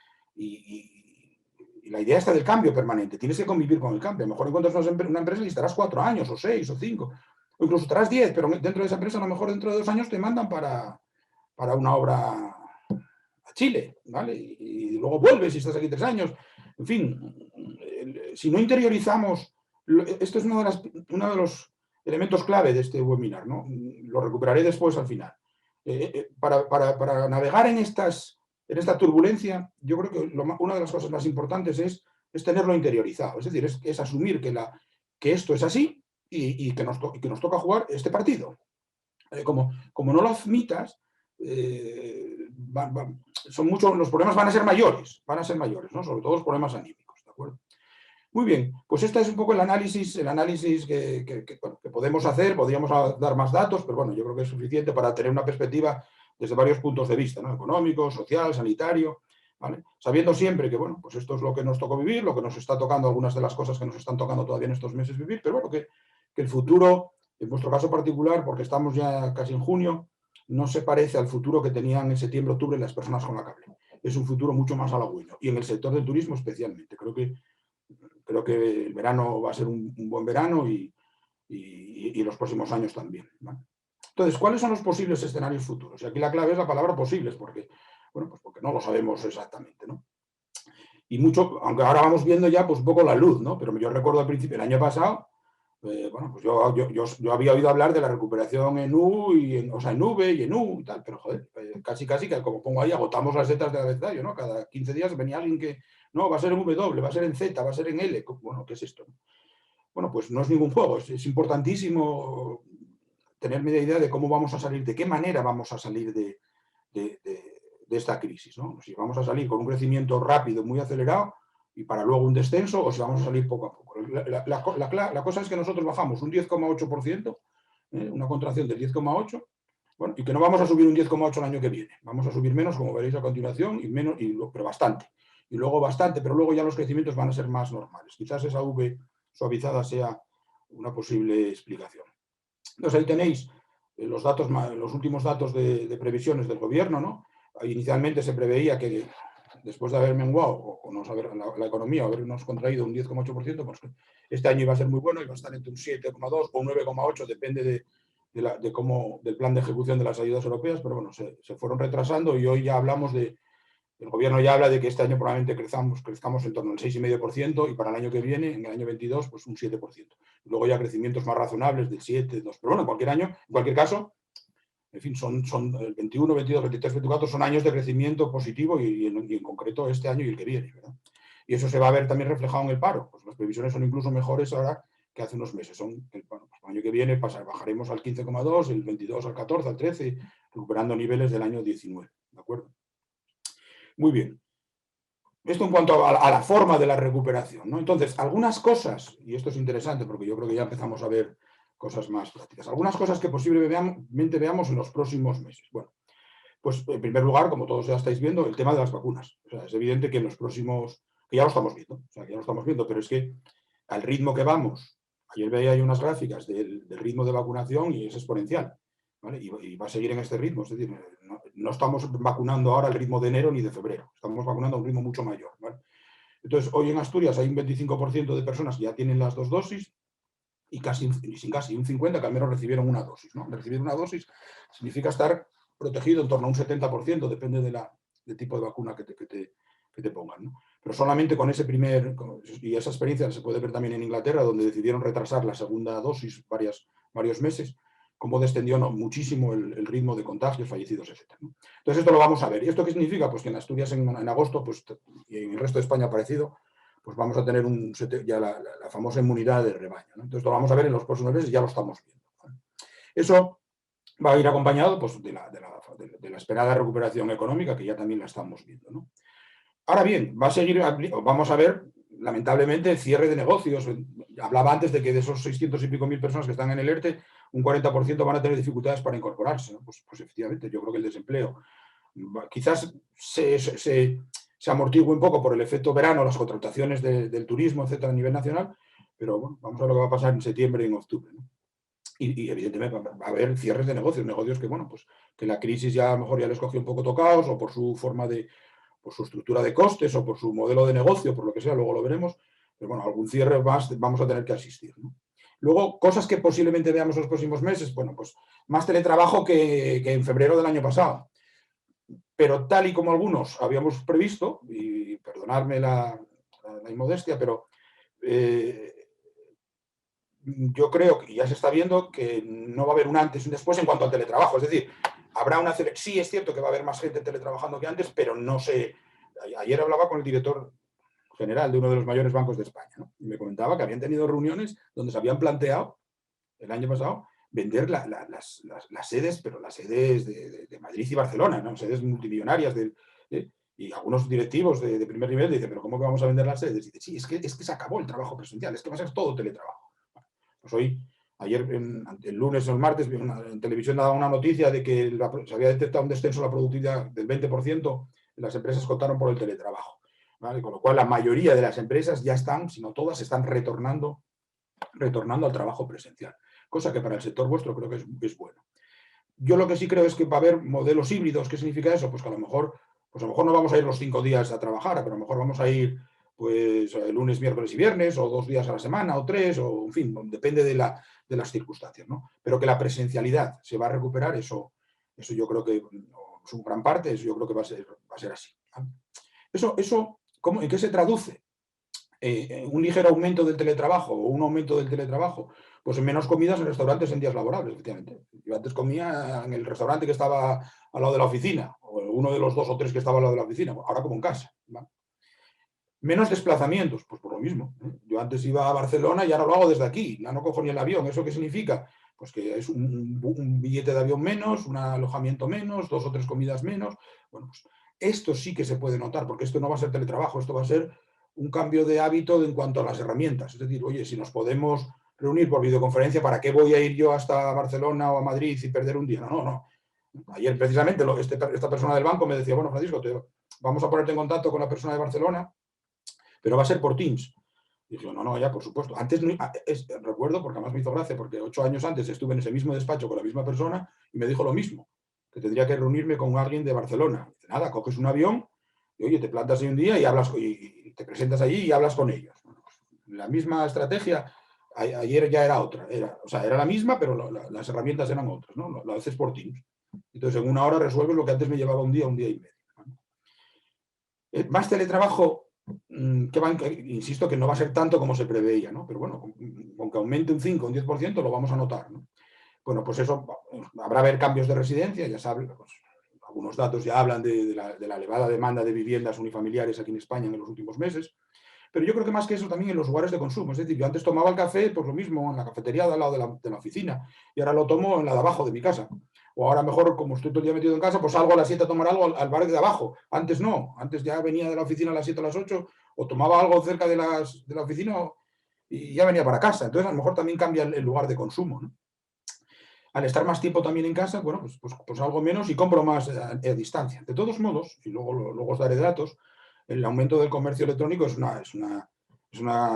B: la idea está del cambio permanente. Tienes que convivir con el cambio. A lo mejor encuentras una empresa y estarás 4 años, o 6, o 5, o incluso estarás 10, pero dentro de esa empresa a lo mejor dentro de 2 años te mandan para una obra a Chile, ¿vale? Y luego vuelves y estás aquí 3 años. En fin, si no interiorizamos, esto es uno de los elementos clave de este webinar, ¿no? Lo recuperaré después al final. Para navegar en esta turbulencia, yo creo que una de las cosas más importantes es tenerlo interiorizado, es decir, es asumir que esto es así y que nos toca jugar este partido. Como no lo admitas, los problemas van a ser mayores, ¿no? Sobre todo los problemas anímicos, ¿de acuerdo? Muy bien, pues este es un poco el análisis que podemos hacer, podríamos dar más datos, pero bueno, yo creo que es suficiente para tener una perspectiva desde varios puntos de vista, ¿no? Económico, social, sanitario, ¿vale? Sabiendo siempre que, bueno, pues esto es lo que nos tocó vivir, lo que nos está tocando, algunas de las cosas que nos están tocando todavía en estos meses vivir, pero bueno, que el futuro, en vuestro caso particular, porque estamos ya casi en junio, no se parece al futuro que tenían en septiembre, octubre las personas con la cable. Es un futuro mucho más halagüeño, y en el sector del turismo especialmente. Creo que el verano va a ser un buen verano y los próximos años también, ¿vale? Entonces, ¿cuáles son los posibles escenarios futuros? Y aquí la clave es la palabra posibles, porque, bueno, pues porque no lo sabemos exactamente, ¿no? Y mucho, aunque ahora vamos viendo ya pues un poco la luz, ¿no? Pero yo recuerdo al principio, el año pasado, bueno, pues yo había oído hablar de la recuperación en U, o sea, en V y en U y tal, pero joder, casi que como pongo ahí, agotamos las zetas del abecedario, ¿no? Cada 15 días venía alguien que, no, va a ser en W, va a ser en Z, va a ser en L. Bueno, ¿qué es esto? Bueno, pues no es ningún juego, es importantísimo tener media idea de cómo vamos a salir, de qué manera vamos a salir de esta crisis, ¿no? Si vamos a salir con un crecimiento rápido, muy acelerado, y para luego un descenso, o si vamos a salir poco a poco. La cosa es que nosotros bajamos un 10,8%, una contracción del 10,8%, bueno, y que no vamos a subir un 10,8 el año que viene. Vamos a subir menos, como veréis a continuación, pero bastante. Y luego bastante, pero luego ya los crecimientos van a ser más normales. Quizás esa V suavizada sea una posible explicación. Entonces ahí tenéis los últimos datos de previsiones del gobierno, ¿no? Inicialmente se preveía que después de haber menguado o no saber la economía, habernos contraído un 10,8%, pues este año iba a ser muy bueno, iba a estar entre un 7,2 o un 9,8, depende del plan de ejecución de las ayudas europeas, pero bueno, se fueron retrasando y hoy ya hablamos el gobierno ya habla de que este año probablemente crezcamos en torno al 6,5% y para el año que viene, en el año 22, pues un 7%. Luego ya crecimientos más razonables del 7, 2, pero bueno, en cualquier caso, en fin, son el 21, 22, 23, 24, son años de crecimiento positivo y en concreto este año y el que viene, ¿verdad? Y eso se va a ver también reflejado en el paro. Pues las previsiones son incluso mejores ahora que hace unos meses. El año que viene bajaremos al 15,2, el 22 al 14, al 13, recuperando niveles del año 19, ¿de acuerdo? Muy bien. Esto en cuanto a la forma de la recuperación, ¿no? Entonces, algunas cosas, y esto es interesante porque yo creo que ya empezamos a ver cosas más prácticas, algunas cosas que posiblemente veamos en los próximos meses. Bueno, pues en primer lugar, como todos ya estáis viendo, el tema de las vacunas. O sea, es evidente que en los próximos, que ya lo estamos viendo, o sea, que ya lo estamos viendo, pero es que al ritmo que vamos, ayer veía ahí unas gráficas del ritmo de vacunación y es exponencial, ¿vale? Y va a seguir en este ritmo, es decir, no estamos vacunando ahora al ritmo de enero ni de febrero, estamos vacunando a un ritmo mucho mayor, ¿vale? Entonces, hoy en Asturias hay un 25% de personas que ya tienen las 2 dosis y casi un 50% que al menos recibieron una dosis, ¿no? Recibir una dosis significa estar protegido en torno a un 70%, depende del tipo de vacuna que te pongan, ¿no? Pero solamente con ese y esa experiencia se puede ver también en Inglaterra, donde decidieron retrasar la segunda dosis varios meses, cómo descendió muchísimo el ritmo de contagios, fallecidos, etc., ¿no? Entonces esto lo vamos a ver. ¿Y esto qué significa? Pues que en Asturias en agosto, pues, y en el resto de España parecido, pues vamos a tener ya la famosa inmunidad de rebaño, ¿no? Entonces lo vamos a ver en los próximos meses, ya lo estamos viendo, ¿vale? Eso va a ir acompañado, pues, de la esperada recuperación económica, que ya también la estamos viendo, ¿no? Ahora bien, vamos a ver, lamentablemente, cierre de negocios. Hablaba antes de que de esos 600 y pico mil personas que están en el ERTE, un 40% van a tener dificultades para incorporarse, ¿no? Pues efectivamente, yo creo que el desempleo quizás se amortigua un poco por el efecto verano, las contrataciones del turismo, etcétera, a nivel nacional, pero bueno, vamos a ver lo que va a pasar en septiembre y en octubre, ¿no? Y evidentemente va a haber cierres de negocios que, bueno, pues que la crisis ya a lo mejor ya les cogió un poco tocados o por su por su estructura de costes o por su modelo de negocio, por lo que sea, luego lo veremos, pero bueno, algún cierre más vamos a tener que asistir, ¿no? Luego, cosas que posiblemente veamos en los próximos meses, bueno, pues más teletrabajo que en febrero del año pasado, pero tal y como algunos habíamos previsto, y perdonadme la inmodestia, pero yo creo que ya se está viendo que no va a haber un antes y un después en cuanto al teletrabajo. Es decir, habrá sí es cierto que va a haber más gente teletrabajando que antes, pero no sé. Ayer hablaba con el director general de uno de los mayores bancos de España, ¿no? Y me comentaba que habían tenido reuniones donde se habían planteado el año pasado vender las sedes, pero las sedes de Madrid y Barcelona, ¿no? Sedes multimillonarias y algunos directivos de primer nivel dicen, pero ¿cómo que vamos a vender las sedes? Y dice, sí, es que se acabó el trabajo presencial, es que va a ser todo teletrabajo. Pues ayer, el lunes o el martes, en televisión daba una noticia de que se había detectado un descenso de la productividad del 20% en las empresas que optaron por el teletrabajo, ¿vale? Con lo cual la mayoría de las empresas ya están, si no todas, están retornando al trabajo presencial, cosa que para el sector vuestro creo que es bueno. Yo lo que sí creo es que va a haber modelos híbridos. ¿Qué significa eso? Pues que a lo mejor no vamos a ir los 5 días a trabajar, pero a lo mejor vamos a ir pues lunes, miércoles y viernes, o 2 días a la semana, o 3, o en fin, depende de las circunstancias, ¿no? Pero que la presencialidad se va a recuperar, eso yo creo que es una gran parte, eso yo creo que va a ser así, ¿vale? ¿En qué se traduce? Un ligero aumento del teletrabajo o un aumento del teletrabajo, pues en menos comidas en restaurantes en días laborables, efectivamente. Yo antes comía en el restaurante que estaba al lado de la oficina, o uno de los 2 o 3 que estaba al lado de la oficina, ahora como en casa, ¿vale? Menos desplazamientos, pues por lo mismo, ¿eh? Yo antes iba a Barcelona y ahora lo hago desde aquí, ya no cojo ni el avión. ¿Eso qué significa? Pues que es un billete de avión menos, un alojamiento menos, 2 o 3 comidas menos. Bueno, pues esto sí que se puede notar, porque esto no va a ser teletrabajo, esto va a ser un cambio de hábito en cuanto a las herramientas. Es decir, oye, si nos podemos reunir por videoconferencia, ¿para qué voy a ir yo hasta Barcelona o a Madrid y perder un día? No, no. Ayer precisamente esta persona del banco me decía, bueno, Francisco, vamos a ponerte en contacto con la persona de Barcelona, pero va a ser por Teams. Y dije, no, ya, por supuesto. Antes, recuerdo, porque además me hizo gracia, porque 8 años antes estuve en ese mismo despacho con la misma persona y me dijo lo mismo, que tendría que reunirme con alguien de Barcelona. Dice, nada, coges un avión y, oye, te plantas ahí un día y hablas, y te presentas allí y hablas con ellos. La misma estrategia, ayer ya era otra. Era la misma, pero las herramientas eran otras, ¿no? Lo haces por Teams. Entonces, en una hora resuelves lo que antes me llevaba un día y medio. Más teletrabajo, insisto que no va a ser tanto como se preveía, ¿no? Pero bueno, aunque aumente un 5 o un 10%, lo vamos a notar, ¿no? Bueno, pues eso, habrá haber cambios de residencia, ya saben, pues, algunos datos ya hablan de la elevada demanda de viviendas unifamiliares aquí en España en los últimos meses, pero yo creo que más que eso también en los lugares de consumo. Es decir, yo antes tomaba el café, pues lo mismo, en la cafetería de al lado de la oficina, y ahora lo tomo en la de abajo de mi casa. O ahora mejor, como estoy todo el día metido en casa, pues salgo a las 7 a tomar algo al bar de abajo. Antes no, antes ya venía de la oficina a las 7 o las 8, o tomaba algo cerca de la oficina y ya venía para casa. Entonces, a lo mejor también cambia el lugar de consumo, ¿no? Al estar más tiempo también en casa, bueno, pues algo menos y compro más a distancia. De todos modos, y luego os daré datos, el aumento del comercio electrónico es una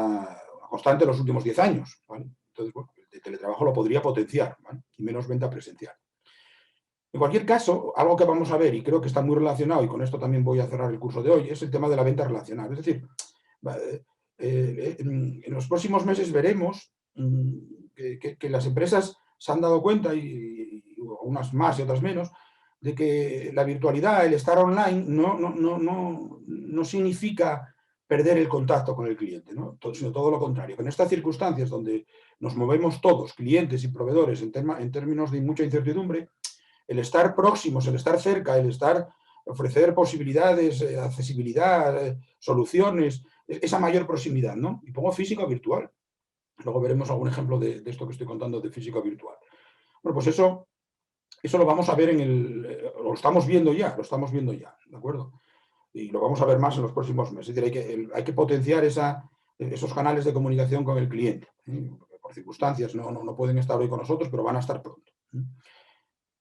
B: constante en los últimos 10 años, ¿vale? Entonces, bueno, el teletrabajo lo podría potenciar, ¿vale? Y menos venta presencial. En cualquier caso, algo que vamos a ver, y creo que está muy relacionado, y con esto también voy a cerrar el curso de hoy, es el tema de la venta relacional. Es decir, en los próximos meses veremos que las empresas se han dado cuenta, y unas más y otras menos, de que la virtualidad, el estar online, no significa perder el contacto con el cliente, ¿no? Sino todo lo contrario. En estas circunstancias donde nos movemos todos, clientes y proveedores, en términos de mucha incertidumbre, el estar próximos, el estar cerca, ofrecer posibilidades, accesibilidad, soluciones, esa mayor proximidad, ¿no? Y pongo físico a virtual. Luego veremos algún ejemplo de esto que estoy contando de físico a virtual. Bueno, pues eso lo vamos a ver lo estamos viendo ya, ¿de acuerdo? Y lo vamos a ver más en los próximos meses. Es decir, hay que potenciar esos canales de comunicación con el cliente, ¿eh? Por circunstancias no pueden estar hoy con nosotros, pero van a estar pronto.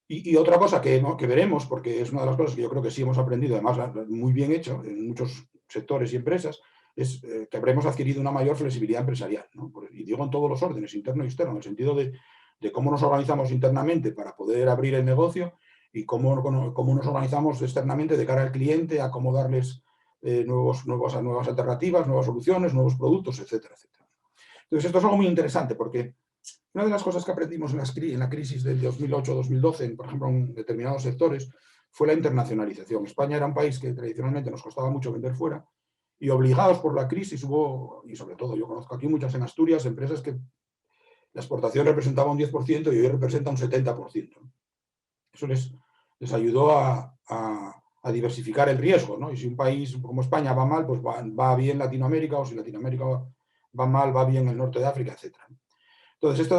B: Y otra cosa que veremos, porque es una de las cosas que yo creo que sí hemos aprendido, además muy bien hecho en muchos sectores y empresas, es que habremos adquirido una mayor flexibilidad empresarial, ¿no? Y digo en todos los órdenes, interno y externo, en el sentido de cómo nos organizamos internamente para poder abrir el negocio y cómo nos organizamos externamente de cara al cliente, a cómo darles nuevas alternativas, nuevas soluciones, nuevos productos, etcétera, etcétera. Entonces, esto es algo muy interesante porque una de las cosas que aprendimos en la crisis del 2008-2012, por ejemplo, en determinados sectores, fue la internacionalización. España era un país que tradicionalmente nos costaba mucho vender fuera y obligados por la crisis hubo, y sobre todo yo conozco aquí muchas en Asturias, empresas que la exportación representaba un 10% y hoy representa un 70%. Eso les ayudó a diversificar el riesgo, ¿no? Y si un país como España va mal, pues va bien Latinoamérica, o si Latinoamérica va mal, va bien el norte de África, etc. Entonces,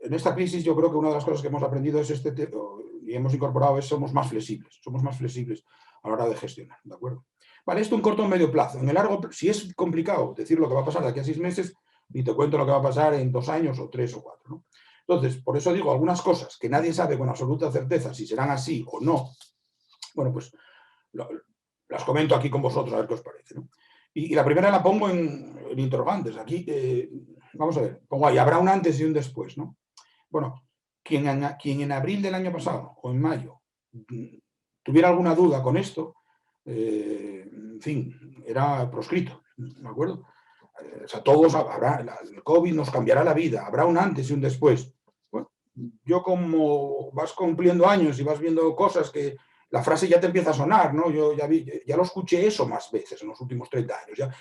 B: en esta crisis yo creo que una de las cosas que hemos aprendido y hemos incorporado somos más flexibles a la hora de gestionar, ¿de acuerdo? Vale, esto en corto o medio plazo. En el largo, si es complicado decir lo que va a pasar de aquí a 6 meses, ni te cuento lo que va a pasar en 2 años o 3 o 4, ¿no? Entonces, por eso digo, algunas cosas que nadie sabe con absoluta certeza si serán así o no, bueno, pues las comento aquí con vosotros a ver qué os parece, ¿no? Y la primera la pongo en interrogantes. Aquí, vamos a ver, pongo ahí, habrá un antes y un después, ¿no? Bueno, quien en abril del año pasado o en mayo tuviera alguna duda con esto, en fin, era proscrito, ¿de acuerdo? O sea, el COVID nos cambiará la vida, habrá un antes y un después. Bueno, yo como vas cumpliendo años y vas viendo cosas que la frase ya te empieza a sonar, ¿no? Yo ya lo escuché eso más veces en los últimos 30 años. Ya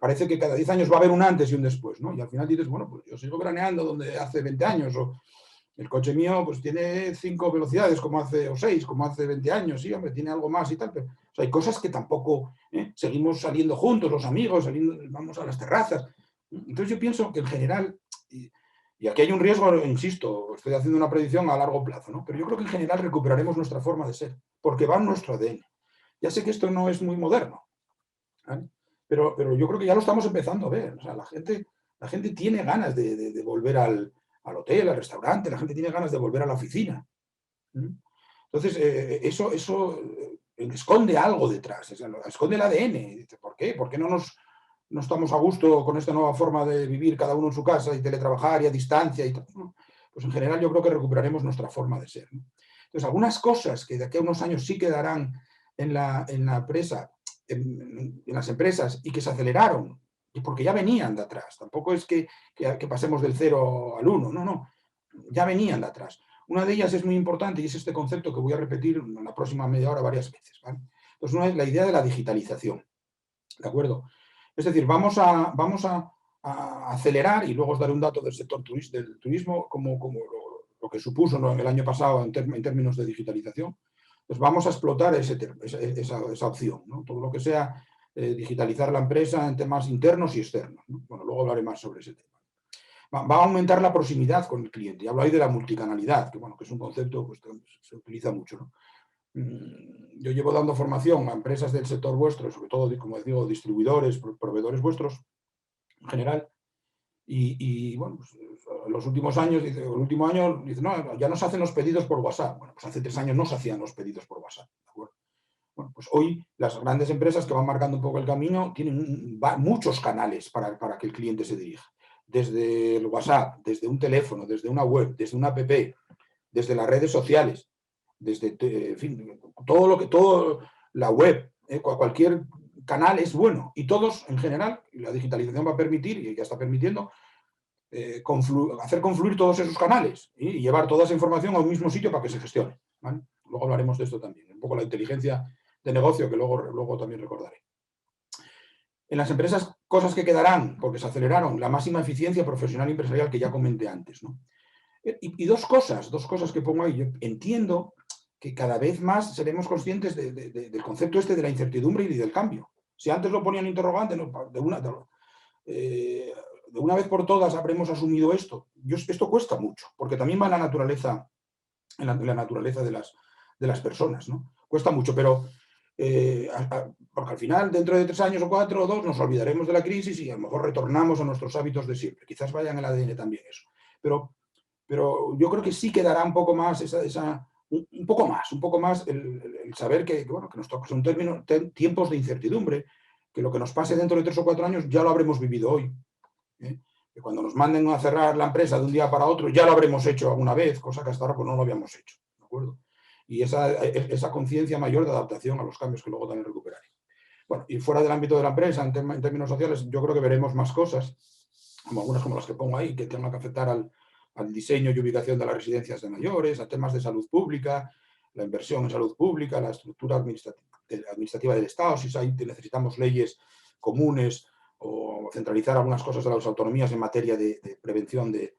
B: parece que cada 10 años va a haber un antes y un después, ¿no? Y al final dices, bueno, pues yo sigo veraneando donde hace 20 años, o el coche mío pues tiene 5 velocidades o 6, como hace 20 años, sí, hombre, tiene algo más y tal, pero o sea, hay cosas que tampoco, seguimos saliendo juntos, los amigos, vamos a las terrazas. Entonces yo pienso que en general, y aquí hay un riesgo, insisto, estoy haciendo una predicción a largo plazo, ¿no? Pero yo creo que en general recuperaremos nuestra forma de ser, porque va en nuestro ADN. Ya sé que esto no es muy moderno, ¿vale? pero yo creo que ya lo estamos empezando a ver. O sea, la gente tiene ganas de volver al hotel, al restaurante, la gente tiene ganas de volver a la oficina. Entonces, eso esconde algo detrás, o sea, esconde el ADN. ¿Por qué? ¿Por qué no estamos a gusto con esta nueva forma de vivir cada uno en su casa y teletrabajar y a distancia? Pues en general yo creo que recuperaremos nuestra forma de ser, ¿no? Entonces, algunas cosas que de aquí a unos años sí quedarán en la empresa, en las empresas, y que se aceleraron, porque ya venían de atrás. Tampoco es que pasemos del 0 al 1, no, ya venían de atrás. Una de ellas es muy importante y es este concepto que voy a repetir en la próxima media hora varias veces, ¿vale? Entonces, una es la idea de la digitalización, ¿de acuerdo? Es decir, vamos a acelerar, y luego os daré un dato del sector del turismo, como lo que supuso, ¿no?, el año pasado en términos de digitalización. Pues vamos a explotar esa opción, ¿no? Todo lo que sea digitalizar la empresa en temas internos y externos, ¿no? Bueno, luego hablaré más sobre ese tema. Va a aumentar la proximidad con el cliente. Y hablo ahí de la multicanalidad, que, bueno, que es un concepto pues, que se utiliza mucho, ¿no? Yo llevo dando formación a empresas del sector vuestro, sobre todo, como digo, distribuidores, proveedores vuestros en general, y bueno, pues, los últimos años, el último año, dice, no, ya no se hacen los pedidos por WhatsApp. Bueno, pues hace 3 años no se hacían los pedidos por WhatsApp, ¿de acuerdo? Bueno, pues hoy las grandes empresas que van marcando un poco el camino tienen muchos canales para que el cliente se dirija. Desde el WhatsApp, desde un teléfono, desde una web, desde una app, desde las redes sociales, desde, en fin, todo la web, cualquier canal es bueno. Y todos, en general, la digitalización va a permitir, y ya está permitiendo, hacer confluir todos esos canales y llevar toda esa información a un mismo sitio para que se gestione, ¿vale? Luego hablaremos de esto también, un poco la inteligencia de negocio, que luego también recordaré. En las empresas, cosas que quedarán, porque se aceleraron, la máxima eficiencia profesional y empresarial que ya comenté antes, ¿no? Y dos cosas que pongo ahí. Yo entiendo que cada vez más seremos conscientes del concepto este de la incertidumbre y del cambio. Si antes lo ponían interrogante, no, de una vez por todas habremos asumido esto. Esto cuesta mucho, porque también va en la naturaleza, la naturaleza de las personas, ¿no? Cuesta mucho, pero porque al final, dentro de 3 años o 4 o 2, nos olvidaremos de la crisis y a lo mejor retornamos a nuestros hábitos de siempre. Quizás vaya en el ADN también eso. Pero yo creo que sí quedará un poco más un poco más el saber que nos toca. Son tiempos de incertidumbre, que lo que nos pase dentro de 3 o 4 años ya lo habremos vivido hoy. Que cuando nos manden a cerrar la empresa de un día para otro, ya lo habremos hecho alguna vez, cosa que hasta ahora pues no lo habíamos hecho, ¿de acuerdo? Y esa conciencia mayor de adaptación a los cambios que luego también recuperaré. Bueno, y fuera del ámbito de la empresa, en términos sociales, yo creo que veremos más cosas, como algunas como las que pongo ahí, que tengan que afectar al diseño y ubicación de las residencias de mayores, a temas de salud pública, la inversión en salud pública, la estructura administrativa del Estado, si necesitamos leyes comunes o centralizar algunas cosas de las autonomías en materia de prevención de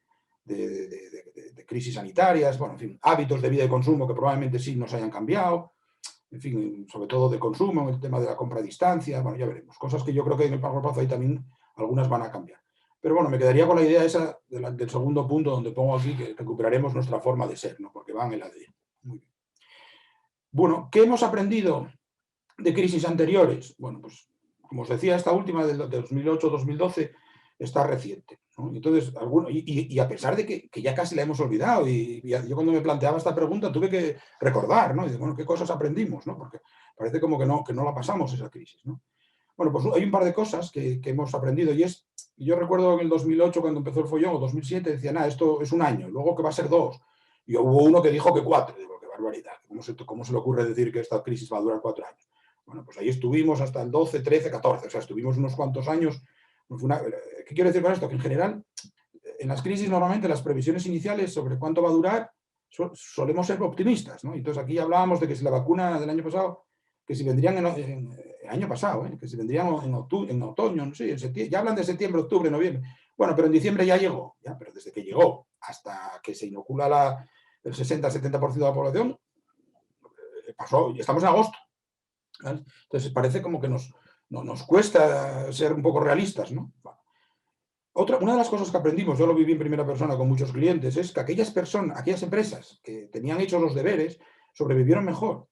B: crisis sanitarias, bueno, en fin, hábitos de vida y consumo que probablemente sí nos hayan cambiado, en fin, sobre todo de consumo, el tema de la compra a distancia, bueno, ya veremos, cosas que yo creo que en el largo plazo ahí también algunas van a cambiar. Pero bueno, me quedaría con la idea esa del segundo punto, donde pongo aquí que recuperaremos nuestra forma de ser, ¿no? Porque van en el ADN. Muy bien. Bueno, ¿qué hemos aprendido de crisis anteriores? Bueno, pues como os decía, esta última de 2008-2012 está reciente, ¿no? Entonces, y a pesar de que ya casi la hemos olvidado, y yo cuando me planteaba esta pregunta tuve que recordar, ¿no? Y bueno, ¿qué cosas aprendimos, ¿no? Porque parece como que no la pasamos esa crisis, ¿no? Bueno, pues hay un par de cosas que hemos aprendido, y yo recuerdo en el 2008, cuando empezó el follón, o 2007, decían, esto es un año, luego que va a ser 2, y hubo uno que dijo que 4, digo, qué barbaridad, ¿cómo se le ocurre decir que esta crisis va a durar 4 años? Bueno, pues ahí estuvimos hasta el 12, 13, 14, o sea, estuvimos unos cuantos años. ¿Qué quiero decir con esto? Que en general, en las crisis normalmente las previsiones iniciales sobre cuánto va a durar solemos ser optimistas, ¿no? Entonces aquí hablábamos de que si la vacuna del año pasado, que si vendrían el año pasado, que si vendrían en otoño, no sé, en septiembre, ya hablan de septiembre, octubre, noviembre. Bueno, pero en diciembre ya llegó, pero desde que llegó hasta que se inocula el 60-70% de la población, pasó, y estamos en agosto. ¿Vale? Entonces parece como que nos cuesta ser un poco realistas, ¿no? Una de las cosas que aprendimos, yo lo viví en primera persona con muchos clientes, es que aquellas empresas que tenían hechos los deberes sobrevivieron mejor.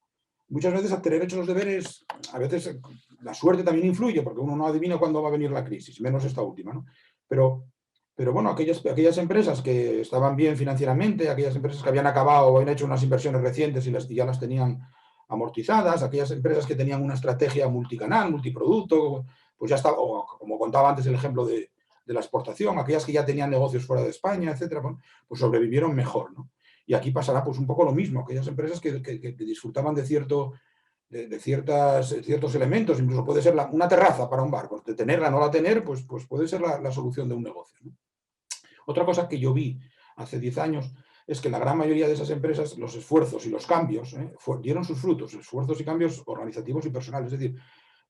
B: Muchas veces al tener hechos los deberes, a veces la suerte también influye, porque uno no adivina cuándo va a venir la crisis, menos esta última, ¿no? Pero bueno, aquellas empresas que estaban bien financieramente, aquellas empresas que habían acabado o habían hecho unas inversiones recientes y ya las tenían amortizadas, aquellas empresas que tenían una estrategia multicanal, multiproducto, pues ya estaba, o como contaba antes el ejemplo de la exportación, aquellas que ya tenían negocios fuera de España, etcétera, bueno, pues sobrevivieron mejor, ¿no? Y aquí pasará pues un poco lo mismo, aquellas empresas que disfrutaban de ciertos elementos, incluso puede ser una terraza para un bar, pues de tenerla o no la tener, pues puede ser la solución de un negocio, ¿no? Otra cosa que yo vi hace 10 años es que la gran mayoría de esas empresas, los esfuerzos y los cambios dieron sus frutos, esfuerzos y cambios organizativos y personales, es decir,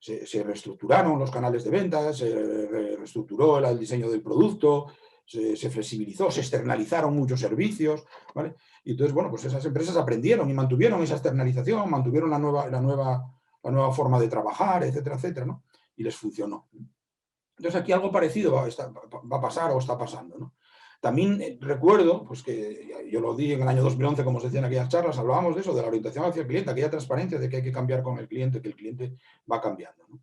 B: se reestructuraron los canales de ventas, se reestructuró el diseño del producto, se flexibilizó, se externalizaron muchos servicios, ¿vale? Y entonces, bueno, pues esas empresas aprendieron y mantuvieron esa externalización, mantuvieron la nueva forma de trabajar, etcétera, etcétera, ¿no? Y les funcionó. Entonces aquí algo parecido va a pasar o está pasando, ¿no? También recuerdo, pues que yo lo di en el año 2011, como os decía en aquellas charlas, hablábamos de eso, de la orientación hacia el cliente, aquella transparencia de que hay que cambiar con el cliente, que el cliente va cambiando, ¿no?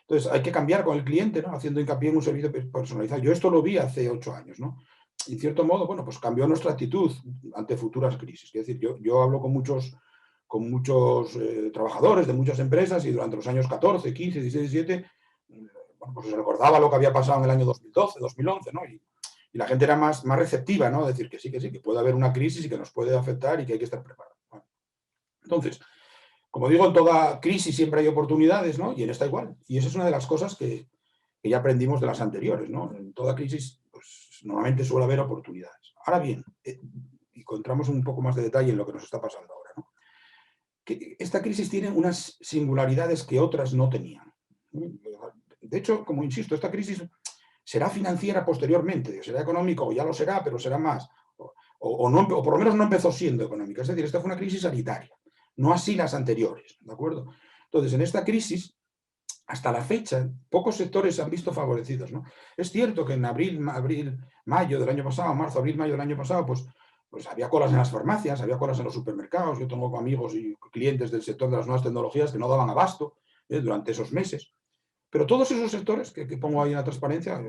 B: Entonces hay que cambiar con el cliente, ¿no? Haciendo hincapié en un servicio personalizado. Yo esto lo vi hace 8 años, ¿no? En cierto modo, bueno, pues cambió nuestra actitud ante futuras crisis. Es decir, yo hablo con muchos trabajadores de muchas empresas y durante los años 14, 15, 16, 17, bueno, pues se recordaba lo que había pasado en el año 2012, 2011, ¿no? Y la gente era más receptiva, ¿no? Decir que sí, que puede haber una crisis y que nos puede afectar y que hay que estar preparados. Bueno, entonces, como digo, en toda crisis siempre hay oportunidades, ¿no? Y en esta igual. Y esa es una de las cosas que ya aprendimos de las anteriores, ¿no? En toda crisis, pues normalmente suele haber oportunidades. Ahora bien, y entramos un poco más de detalle en lo que nos está pasando ahora, ¿no? Que esta crisis tiene unas singularidades que otras no tenían. De hecho, como insisto, esta crisis será financiera posteriormente, será económico, o ya lo será, pero será más. O por lo menos no empezó siendo económica. Es decir, esta fue una crisis sanitaria, no así las anteriores, ¿de acuerdo? Entonces, en esta crisis, hasta la fecha, pocos sectores se han visto favorecidos, ¿no? Es cierto que en mayo del año pasado, marzo, abril, mayo del año pasado, pues había colas en las farmacias, había colas en los supermercados. Yo tengo amigos y clientes del sector de las nuevas tecnologías que no daban abasto durante esos meses. Pero todos esos sectores que pongo ahí en la transparencia,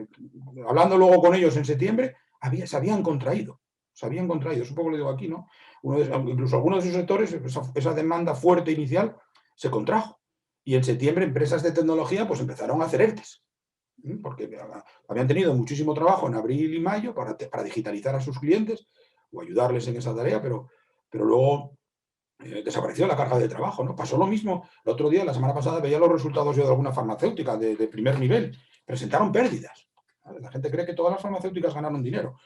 B: hablando luego con ellos en septiembre, se habían contraído. Es un poco lo digo aquí, ¿no? Incluso algunos de esos sectores, esa demanda fuerte inicial se contrajo. Y en septiembre empresas de tecnología pues empezaron a hacer ERTEs, porque habían tenido muchísimo trabajo en abril y mayo para digitalizar a sus clientes o ayudarles en esa tarea, pero luego desapareció la carga de trabajo, ¿no? Pasó lo mismo. El otro día, la semana pasada, veía los resultados yo de alguna farmacéutica de primer nivel. Presentaron pérdidas. ¿Vale? La gente cree que todas las farmacéuticas ganaron dinero.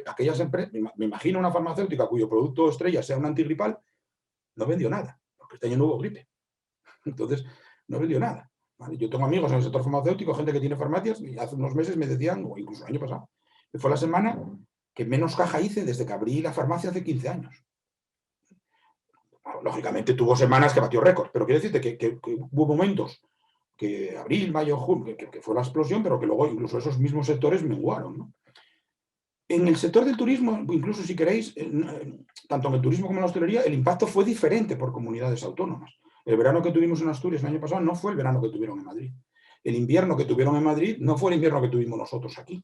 B: Aquellas empresas, me imagino una farmacéutica cuyo producto estrella sea un antigripal, no vendió nada, porque este año no hubo gripe. Entonces, no vendió nada. ¿Vale? Yo tengo amigos en el sector farmacéutico, gente que tiene farmacias, y hace unos meses me decían, o incluso el año pasado, que fue la semana que menos caja hice desde que abrí la farmacia hace 15 años. Lógicamente tuvo semanas que batió récord, pero quiero decirte que hubo momentos que abril, mayo, junio, que fue la explosión, pero que luego incluso esos mismos sectores menguaron, ¿no? En el sector del turismo, incluso si queréis, tanto en el turismo como en la hostelería, el impacto fue diferente por comunidades autónomas. El verano que tuvimos en Asturias el año pasado no fue el verano que tuvieron en Madrid. El invierno que tuvieron en Madrid no fue el invierno que tuvimos nosotros aquí.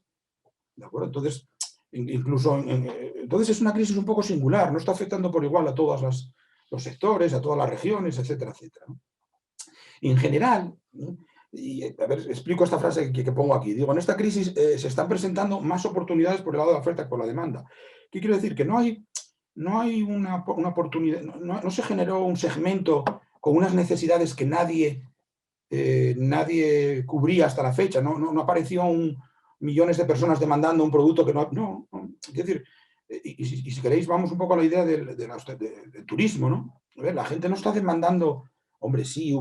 B: ¿De acuerdo? Entonces, entonces es una crisis un poco singular, no está afectando por igual a todos los sectores, a todas las regiones, etcétera, etcétera, ¿no? Y en general, ¿no? Y a ver, explico esta frase que pongo aquí. Digo, en esta crisis se están presentando más oportunidades por el lado de la oferta que por la demanda. ¿Qué quiero decir? Que no hay una oportunidad, no se generó un segmento con unas necesidades que nadie cubría hasta la fecha. No apareció millones de personas demandando un producto que no. Es decir, y si queréis, vamos un poco a la idea del turismo, ¿no? A ver, la gente no está demandando. Hombre, sí,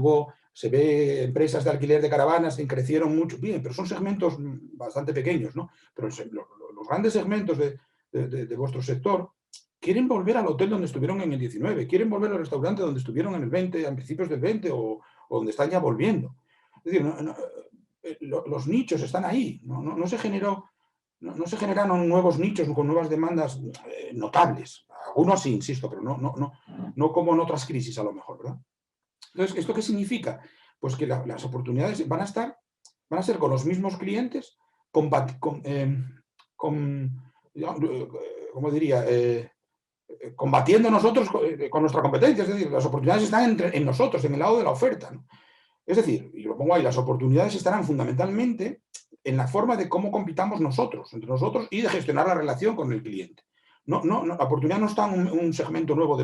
B: se ve empresas de alquiler de caravanas que crecieron mucho, bien, pero son segmentos bastante pequeños, ¿no? Pero los grandes segmentos de vuestro sector quieren volver al hotel donde estuvieron en el 19, quieren volver al restaurante donde estuvieron en el 20, a principios del 20 o donde están ya volviendo. Es decir, los nichos están ahí, no se generaron nuevos nichos con nuevas demandas notables. Algunos sí, insisto, pero no como en otras crisis a lo mejor, ¿verdad? Entonces, ¿esto qué significa? pues que las oportunidades van a ser con los mismos clientes, ¿cómo diría? Combatiendo nosotros con nuestra competencia. Es decir, las oportunidades están en nosotros, en el lado de la oferta, ¿no? Es decir, y lo pongo ahí, las oportunidades estarán fundamentalmente en la forma de cómo compitamos nosotros, entre nosotros, y de gestionar la relación con el cliente. La oportunidad no está en un segmento nuevo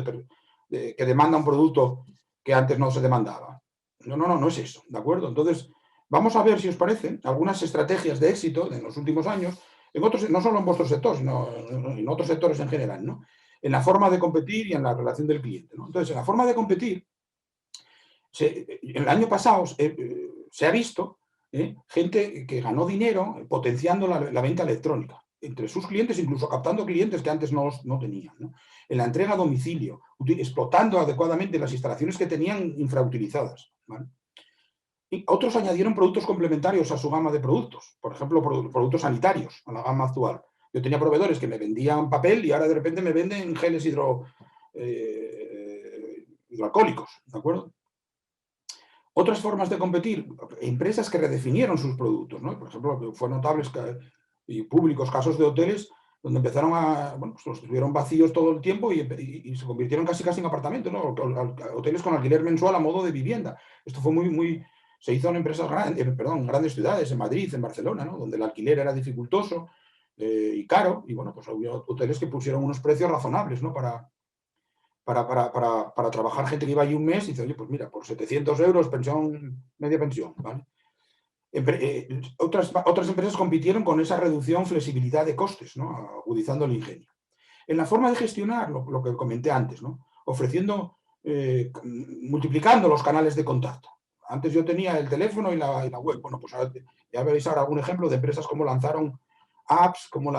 B: que demanda un producto que antes no se demandaba. No es eso, ¿de acuerdo? Entonces, vamos a ver, si os parece, algunas estrategias de éxito en los últimos años, en otros, no solo en vuestro sector, sino en otros sectores en general, ¿no? En la forma de competir y en la relación del cliente, ¿no? Entonces, en la forma de competir, el año pasado se ha visto gente que ganó dinero potenciando la venta electrónica entre sus clientes, incluso captando clientes que antes no tenían, ¿no? En la entrega a domicilio, explotando adecuadamente las instalaciones que tenían infrautilizadas, ¿vale? Y otros añadieron productos complementarios a su gama de productos, por ejemplo, productos sanitarios a la gama actual. Yo tenía proveedores que me vendían papel y ahora de repente me venden geles hidroalcohólicos, ¿de acuerdo? Otras formas de competir, empresas que redefinieron sus productos, ¿no? Por ejemplo, fue notables y públicos casos de hoteles donde empezaron pues estuvieron vacíos todo el tiempo y se convirtieron casi en apartamentos, ¿no? Hoteles con alquiler mensual a modo de vivienda. Esto fue se hizo en empresas grandes ciudades, en Madrid, en Barcelona, ¿no? Donde el alquiler era dificultoso y caro, y bueno, pues había hoteles que pusieron unos precios razonables, ¿no? Para trabajar gente que iba allí un mes y dice, oye, pues mira, por 700 euros, media pensión, ¿vale? Otras empresas compitieron con esa reducción, flexibilidad de costes, ¿no? Agudizando el ingenio. En la forma de gestionar, lo que comenté antes, ¿no? Multiplicando los canales de contacto. Antes yo tenía el teléfono y la web. Bueno, pues ya veréis ahora algún ejemplo de empresas como lanzaron apps, como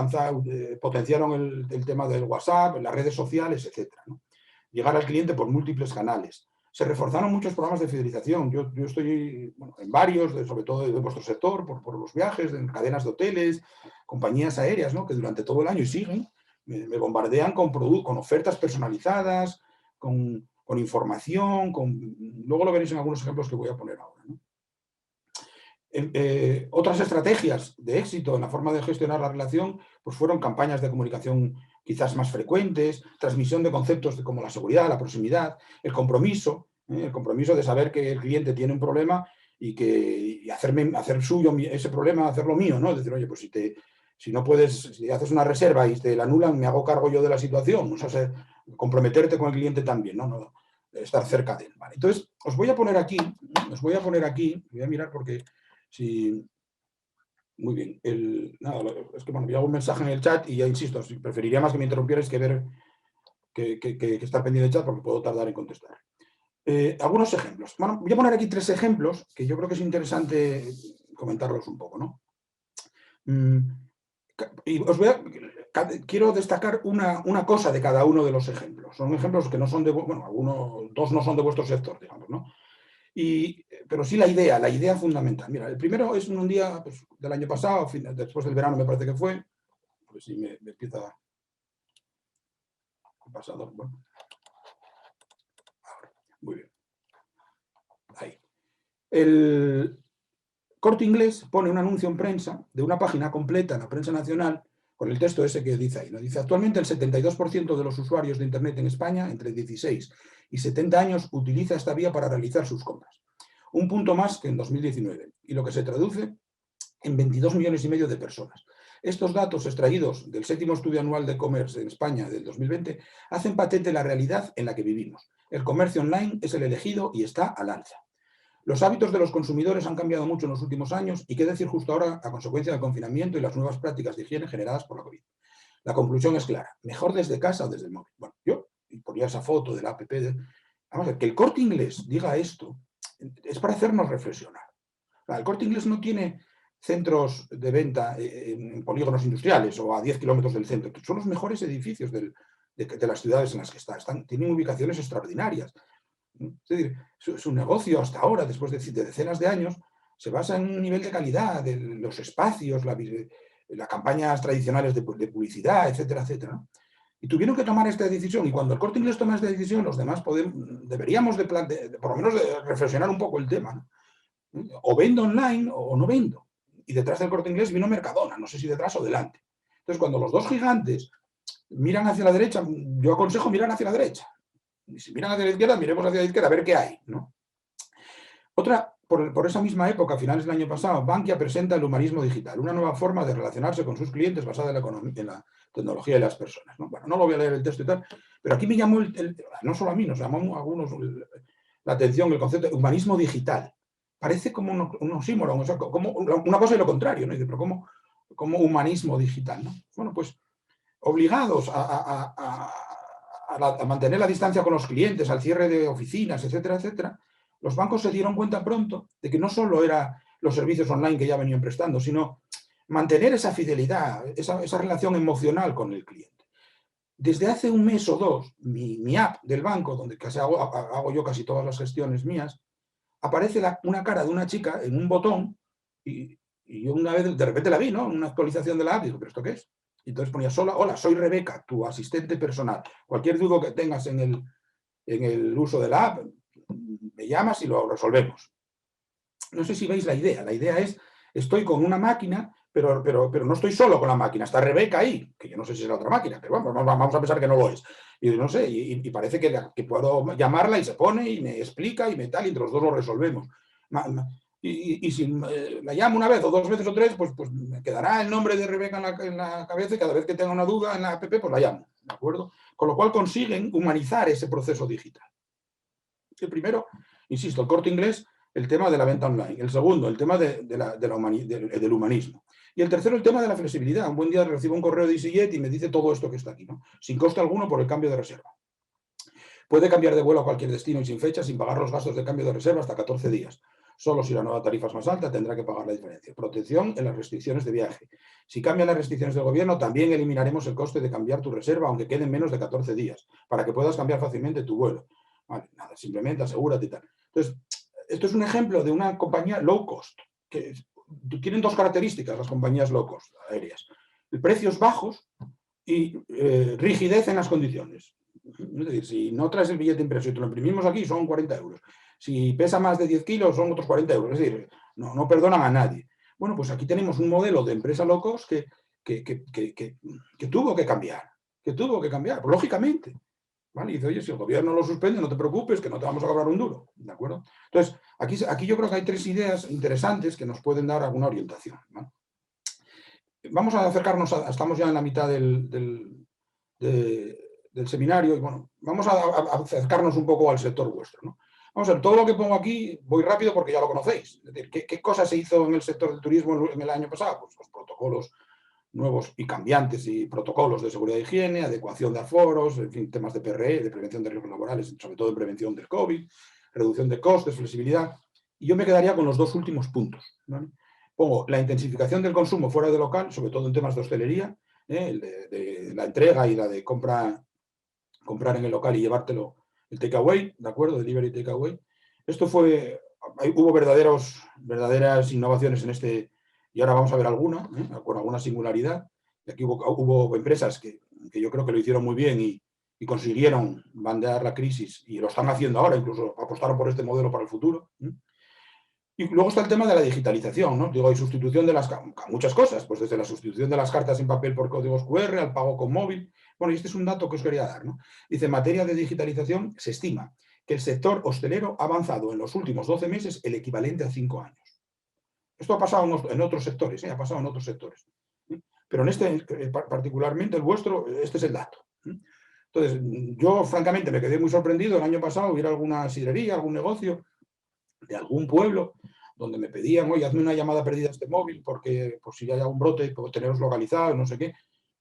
B: potenciaron el tema del WhatsApp, las redes sociales, etcétera, ¿no? Llegar al cliente por múltiples canales. Se reforzaron muchos programas de fidelización. Yo estoy en varios, sobre todo de vuestro sector, por los viajes, en cadenas de hoteles, compañías aéreas, ¿no? Que durante todo el año y siguen, me bombardean con ofertas personalizadas, con información, luego lo veréis en algunos ejemplos que voy a poner ahora, ¿no? Otras estrategias de éxito en la forma de gestionar la relación pues fueron campañas de comunicación quizás más frecuentes, transmisión de conceptos como la seguridad, la proximidad, el compromiso de saber que el cliente tiene un problema y hacer suyo ese problema, hacerlo mío, ¿no? Es decir, oye, pues si no puedes, si haces una reserva y te la anulan, me hago cargo yo de la situación. O sea, comprometerte con el cliente también, ¿no? Estar cerca de él, ¿vale? Entonces, os voy a poner aquí, voy a mirar porque si... Muy bien. Es que bueno, yo hago un mensaje en el chat y ya insisto, preferiría más que me interrumpierais que ver que estar pendiente del chat porque puedo tardar en contestar. Algunos ejemplos. Bueno, voy a poner aquí 3 ejemplos que yo creo que es interesante comentarlos un poco, ¿no? Y quiero destacar una cosa de cada uno de los ejemplos. Son ejemplos que no son de... Bueno, dos no son de vuestro sector, digamos, ¿no? Pero sí la idea fundamental. Mira, el primero es un día pues, del año pasado, después del verano me parece que fue. A ver si me empieza el pasado. Bueno. Ahora, muy bien. Ahí. El Corte Inglés pone un anuncio en prensa de una página completa en la prensa nacional con el texto ese que dice ahí, ¿no? Dice, actualmente el 72% de los usuarios de Internet en España, entre 16 y 70 años, utiliza esta vía para realizar sus compras. Un punto más que en 2019, y lo que se traduce en 22 millones y medio de personas. Estos datos extraídos del 7º estudio anual de e-commerce en España del 2020 hacen patente la realidad en la que vivimos. El comercio online es el elegido y está al alza. Los hábitos de los consumidores han cambiado mucho en los últimos años y qué decir justo ahora a consecuencia del confinamiento y las nuevas prácticas de higiene generadas por la COVID. La conclusión es clara, mejor desde casa o desde el móvil. Bueno, yo ponía esa foto de la app. Vamos a ver, que el Corte Inglés diga esto es para hacernos reflexionar. El Corte Inglés no tiene centros de venta en polígonos industriales o a 10 kilómetros del centro. Son los mejores edificios de las ciudades en las que tienen ubicaciones extraordinarias. Es decir, su negocio hasta ahora, después de decenas de años, se basa en un nivel de calidad de los espacios, las campañas tradicionales de publicidad, etcétera, etcétera, ¿no? Y tuvieron que tomar esta decisión. Y cuando el Corte Inglés toma esta decisión, los demás deberíamos por lo menos reflexionar un poco el tema, ¿no? O vendo online o no vendo. Y detrás del Corte Inglés vino Mercadona, no sé si detrás o delante. Entonces, cuando los dos gigantes miran hacia la derecha, yo aconsejo mirar hacia la derecha. Y si miran hacia la izquierda, miremos hacia la izquierda a ver qué hay, ¿no? Otra, por esa misma época, a finales del año pasado, Bankia presenta el humanismo digital, una nueva forma de relacionarse con sus clientes basada en la tecnología y las personas, ¿no? Bueno, no lo voy a leer el texto y tal, pero aquí me llamó, no solo a mí, nos llamó a algunos la atención el concepto de humanismo digital. Parece como un oxímoron, o sea, como una cosa y lo contrario, ¿no? Y dice, pero ¿cómo humanismo digital, ¿no? Bueno, pues obligados a mantener la distancia con los clientes, al cierre de oficinas, etcétera, etcétera, los bancos se dieron cuenta pronto de que no solo eran los servicios online que ya venían prestando, sino mantener esa fidelidad, esa relación emocional con el cliente. Desde hace un mes o dos, mi app del banco, donde casi hago yo casi todas las gestiones mías, aparece una cara de una chica en un botón y yo una vez de repente la vi, ¿no? Una actualización de la app, y digo, ¿pero esto qué es? Y entonces ponía hola, soy Rebeca, tu asistente personal. Cualquier duda que tengas en el uso de la app, me llamas y lo resolvemos. No sé si veis la idea. La idea es, estoy con una máquina, pero no estoy solo con la máquina. Está Rebeca ahí, que yo no sé si es la otra máquina, pero bueno, vamos a pensar que no lo es. Y no sé, y parece que puedo llamarla y se pone y me explica y me tal, y entre los dos lo resolvemos. Y si la llamo una vez o dos veces o tres, pues me quedará el nombre de Rebeca en la cabeza y cada vez que tenga una duda en la app, pues la llamo, ¿de acuerdo? Con lo cual consiguen humanizar ese proceso digital. El primero, insisto, el Corte Inglés, el tema de la venta online. El segundo, el tema del humanismo. Y el tercero, el tema de la flexibilidad. Un buen día recibo un correo de EasyJet y me dice todo esto que está aquí, ¿no? Sin coste alguno por el cambio de reserva. Puede cambiar de vuelo a cualquier destino y sin fecha, sin pagar los gastos de cambio de reserva hasta 14 días. Solo si la nueva tarifa es más alta, tendrá que pagar la diferencia. Protección en las restricciones de viaje. Si cambian las restricciones del gobierno, también eliminaremos el coste de cambiar tu reserva, aunque queden menos de 14 días, para que puedas cambiar fácilmente tu vuelo. Vale, nada, simplemente asegúrate y tal. Entonces, esto es un ejemplo de una compañía low cost, que tienen dos características las compañías low cost aéreas. Precios bajos y rigidez en las condiciones. Es decir, si no traes el billete impreso y te lo imprimimos aquí, son 40 euros. Si pesa más de 10 kilos, son otros 40 euros. Es decir, no perdonan a nadie. Bueno, pues aquí tenemos un modelo de empresa low cost que tuvo que cambiar. Pues, lógicamente. ¿Vale? Y dice, oye, si el gobierno lo suspende, no te preocupes, que no te vamos a cobrar un duro. ¿De acuerdo? Entonces, aquí yo creo que hay tres ideas interesantes que nos pueden dar alguna orientación, ¿vale? Vamos a acercarnos, estamos ya en la mitad del seminario y bueno, vamos a acercarnos un poco al sector vuestro, ¿no? Vamos a ver, todo lo que pongo aquí, voy rápido porque ya lo conocéis. Es decir, ¿qué cosas se hizo en el sector del turismo en el año pasado? Pues los protocolos nuevos y cambiantes y protocolos de seguridad e higiene, adecuación de aforos, en fin, temas de PRE, de prevención de riesgos laborales, sobre todo en prevención del COVID, reducción de costes, flexibilidad. Y yo me quedaría con los dos últimos puntos, ¿vale? Pongo la intensificación del consumo fuera de local, sobre todo en temas de hostelería, el de la entrega y la de comprar en el local y llevártelo, el takeaway, ¿de acuerdo? Delivery takeaway. Esto hubo verdaderas innovaciones en este, y ahora vamos a ver alguna, con alguna singularidad. Y aquí hubo empresas que yo creo que lo hicieron muy bien y consiguieron bandear la crisis y lo están haciendo ahora, incluso apostaron por este modelo para el futuro. Y luego está el tema de la digitalización, ¿no? Digo, hay sustitución de muchas cosas, pues desde la sustitución de las cartas en papel por códigos QR al pago con móvil. Bueno, y este es un dato que os quería dar, ¿no? Dice, en materia de digitalización, se estima que el sector hostelero ha avanzado en los últimos 12 meses el equivalente a 5 años. Esto ha pasado en otros sectores, ha pasado en otros sectores. Pero en este, particularmente el vuestro, este es el dato. Entonces, yo francamente me quedé muy sorprendido. El año pasado hubiera alguna sidrería, algún negocio de algún pueblo donde me pedían, oye, hazme una llamada perdida a este móvil porque por si hay algún brote, puedo teneros localizados, no sé qué.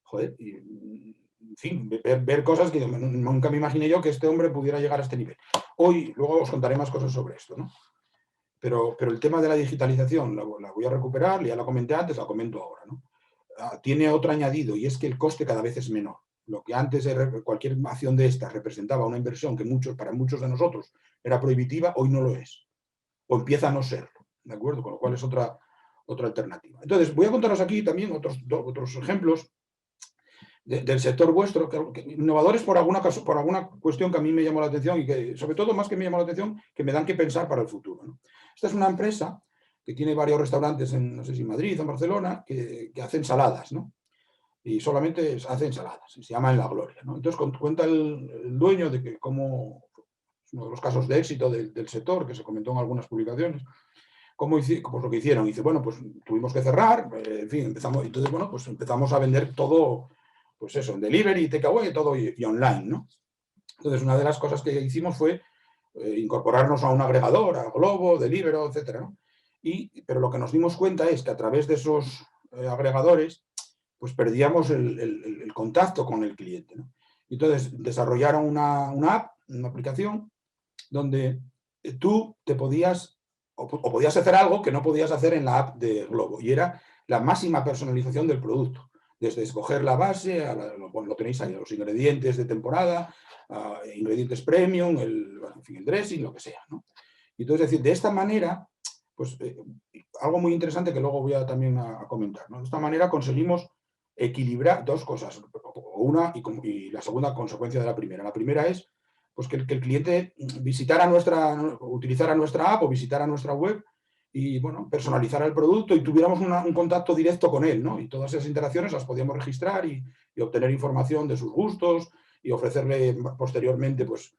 B: Joder, y, en fin, ver cosas que nunca me imaginé yo que este hombre pudiera llegar a este nivel. Hoy, luego os contaré más cosas sobre esto, ¿no? Pero el tema de la digitalización la voy a recuperar, ya la comenté antes, la comento ahora, ¿no? Tiene otro añadido y es que el coste cada vez es menor. Lo que antes cualquier acción de estas representaba una inversión que para muchos de nosotros era prohibitiva, hoy no lo es. O empieza a no serlo, ¿de acuerdo? Con lo cual es otra alternativa. Entonces, voy a contaros aquí también otros ejemplos del sector vuestro, innovadores por alguna cuestión que a mí me llamó la atención y que, sobre todo, más que me llamó la atención, que me dan que pensar para el futuro, ¿no? Esta es una empresa que tiene varios restaurantes en, no sé si en Madrid o en Barcelona, que hacen saladas, ¿no? Y solamente hacen ensaladas, se llama En la Gloria, ¿no? Entonces cuenta el dueño de que como es uno de los casos de éxito del sector, que se comentó en algunas publicaciones, pues lo que hicieron, dice, bueno, pues tuvimos que cerrar, en fin, entonces, bueno, pues empezamos a vender todo, pues eso, en delivery, takeaway, todo y online, ¿no? Entonces, una de las cosas que hicimos fue incorporarnos a un agregador, a Glovo, Deliveroo, etcétera, ¿no? Pero lo que nos dimos cuenta es que a través de esos agregadores, pues perdíamos el contacto con el cliente, ¿no? Entonces, desarrollaron una app, una aplicación, donde tú te podías hacer algo que no podías hacer en la app de Glovo, y era la máxima personalización del producto, desde escoger la base, lo tenéis ahí, los ingredientes de temporada, ingredientes premium, en fin, el dressing, lo que sea, ¿no? Y entonces, es decir, de esta manera, pues algo muy interesante que luego voy también a comentar, ¿no? De esta manera conseguimos equilibrar dos cosas, una y la segunda consecuencia de la primera. La primera es pues que el cliente utilizara nuestra app o visitara nuestra web y, bueno, personalizara el producto y tuviéramos un contacto directo con él, ¿no? Y todas esas interacciones las podíamos registrar y obtener información de sus gustos y ofrecerle posteriormente, pues,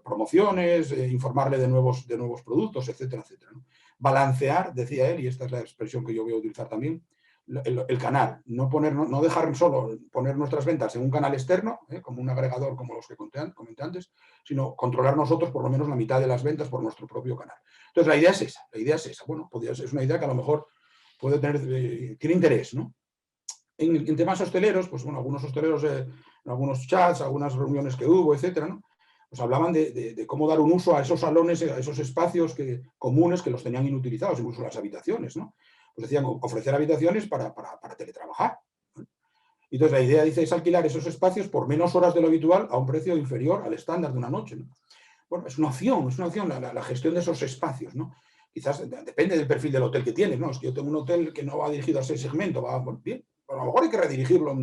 B: promociones, informarle de nuevos productos, etcétera, etcétera, ¿no? Balancear, decía él, y esta es la expresión que yo voy a utilizar también, el canal, no dejar solo poner nuestras ventas en un canal externo, como un agregador como los que comenté antes, sino controlar nosotros por lo menos la mitad de las ventas por nuestro propio canal. Entonces la idea es esa. Bueno, es una idea que a lo mejor puede tiene interés, ¿no? En temas hosteleros, pues bueno, algunos hosteleros, en algunos chats, algunas reuniones que hubo, etcétera, ¿no? Pues hablaban de cómo dar un uso a esos salones, a esos espacios comunes que los tenían inutilizados, incluso las habitaciones, ¿no? Pues decían, ofrecer habitaciones para teletrabajar. Y entonces la idea, dice, es alquilar esos espacios por menos horas de lo habitual a un precio inferior al estándar de una noche, ¿no? Bueno, es una opción la gestión de esos espacios, ¿no? Quizás depende del perfil del hotel que tienes, ¿no? Es que yo tengo un hotel que no va dirigido a ese segmento, bueno, bien, pero a lo mejor hay que redirigirlo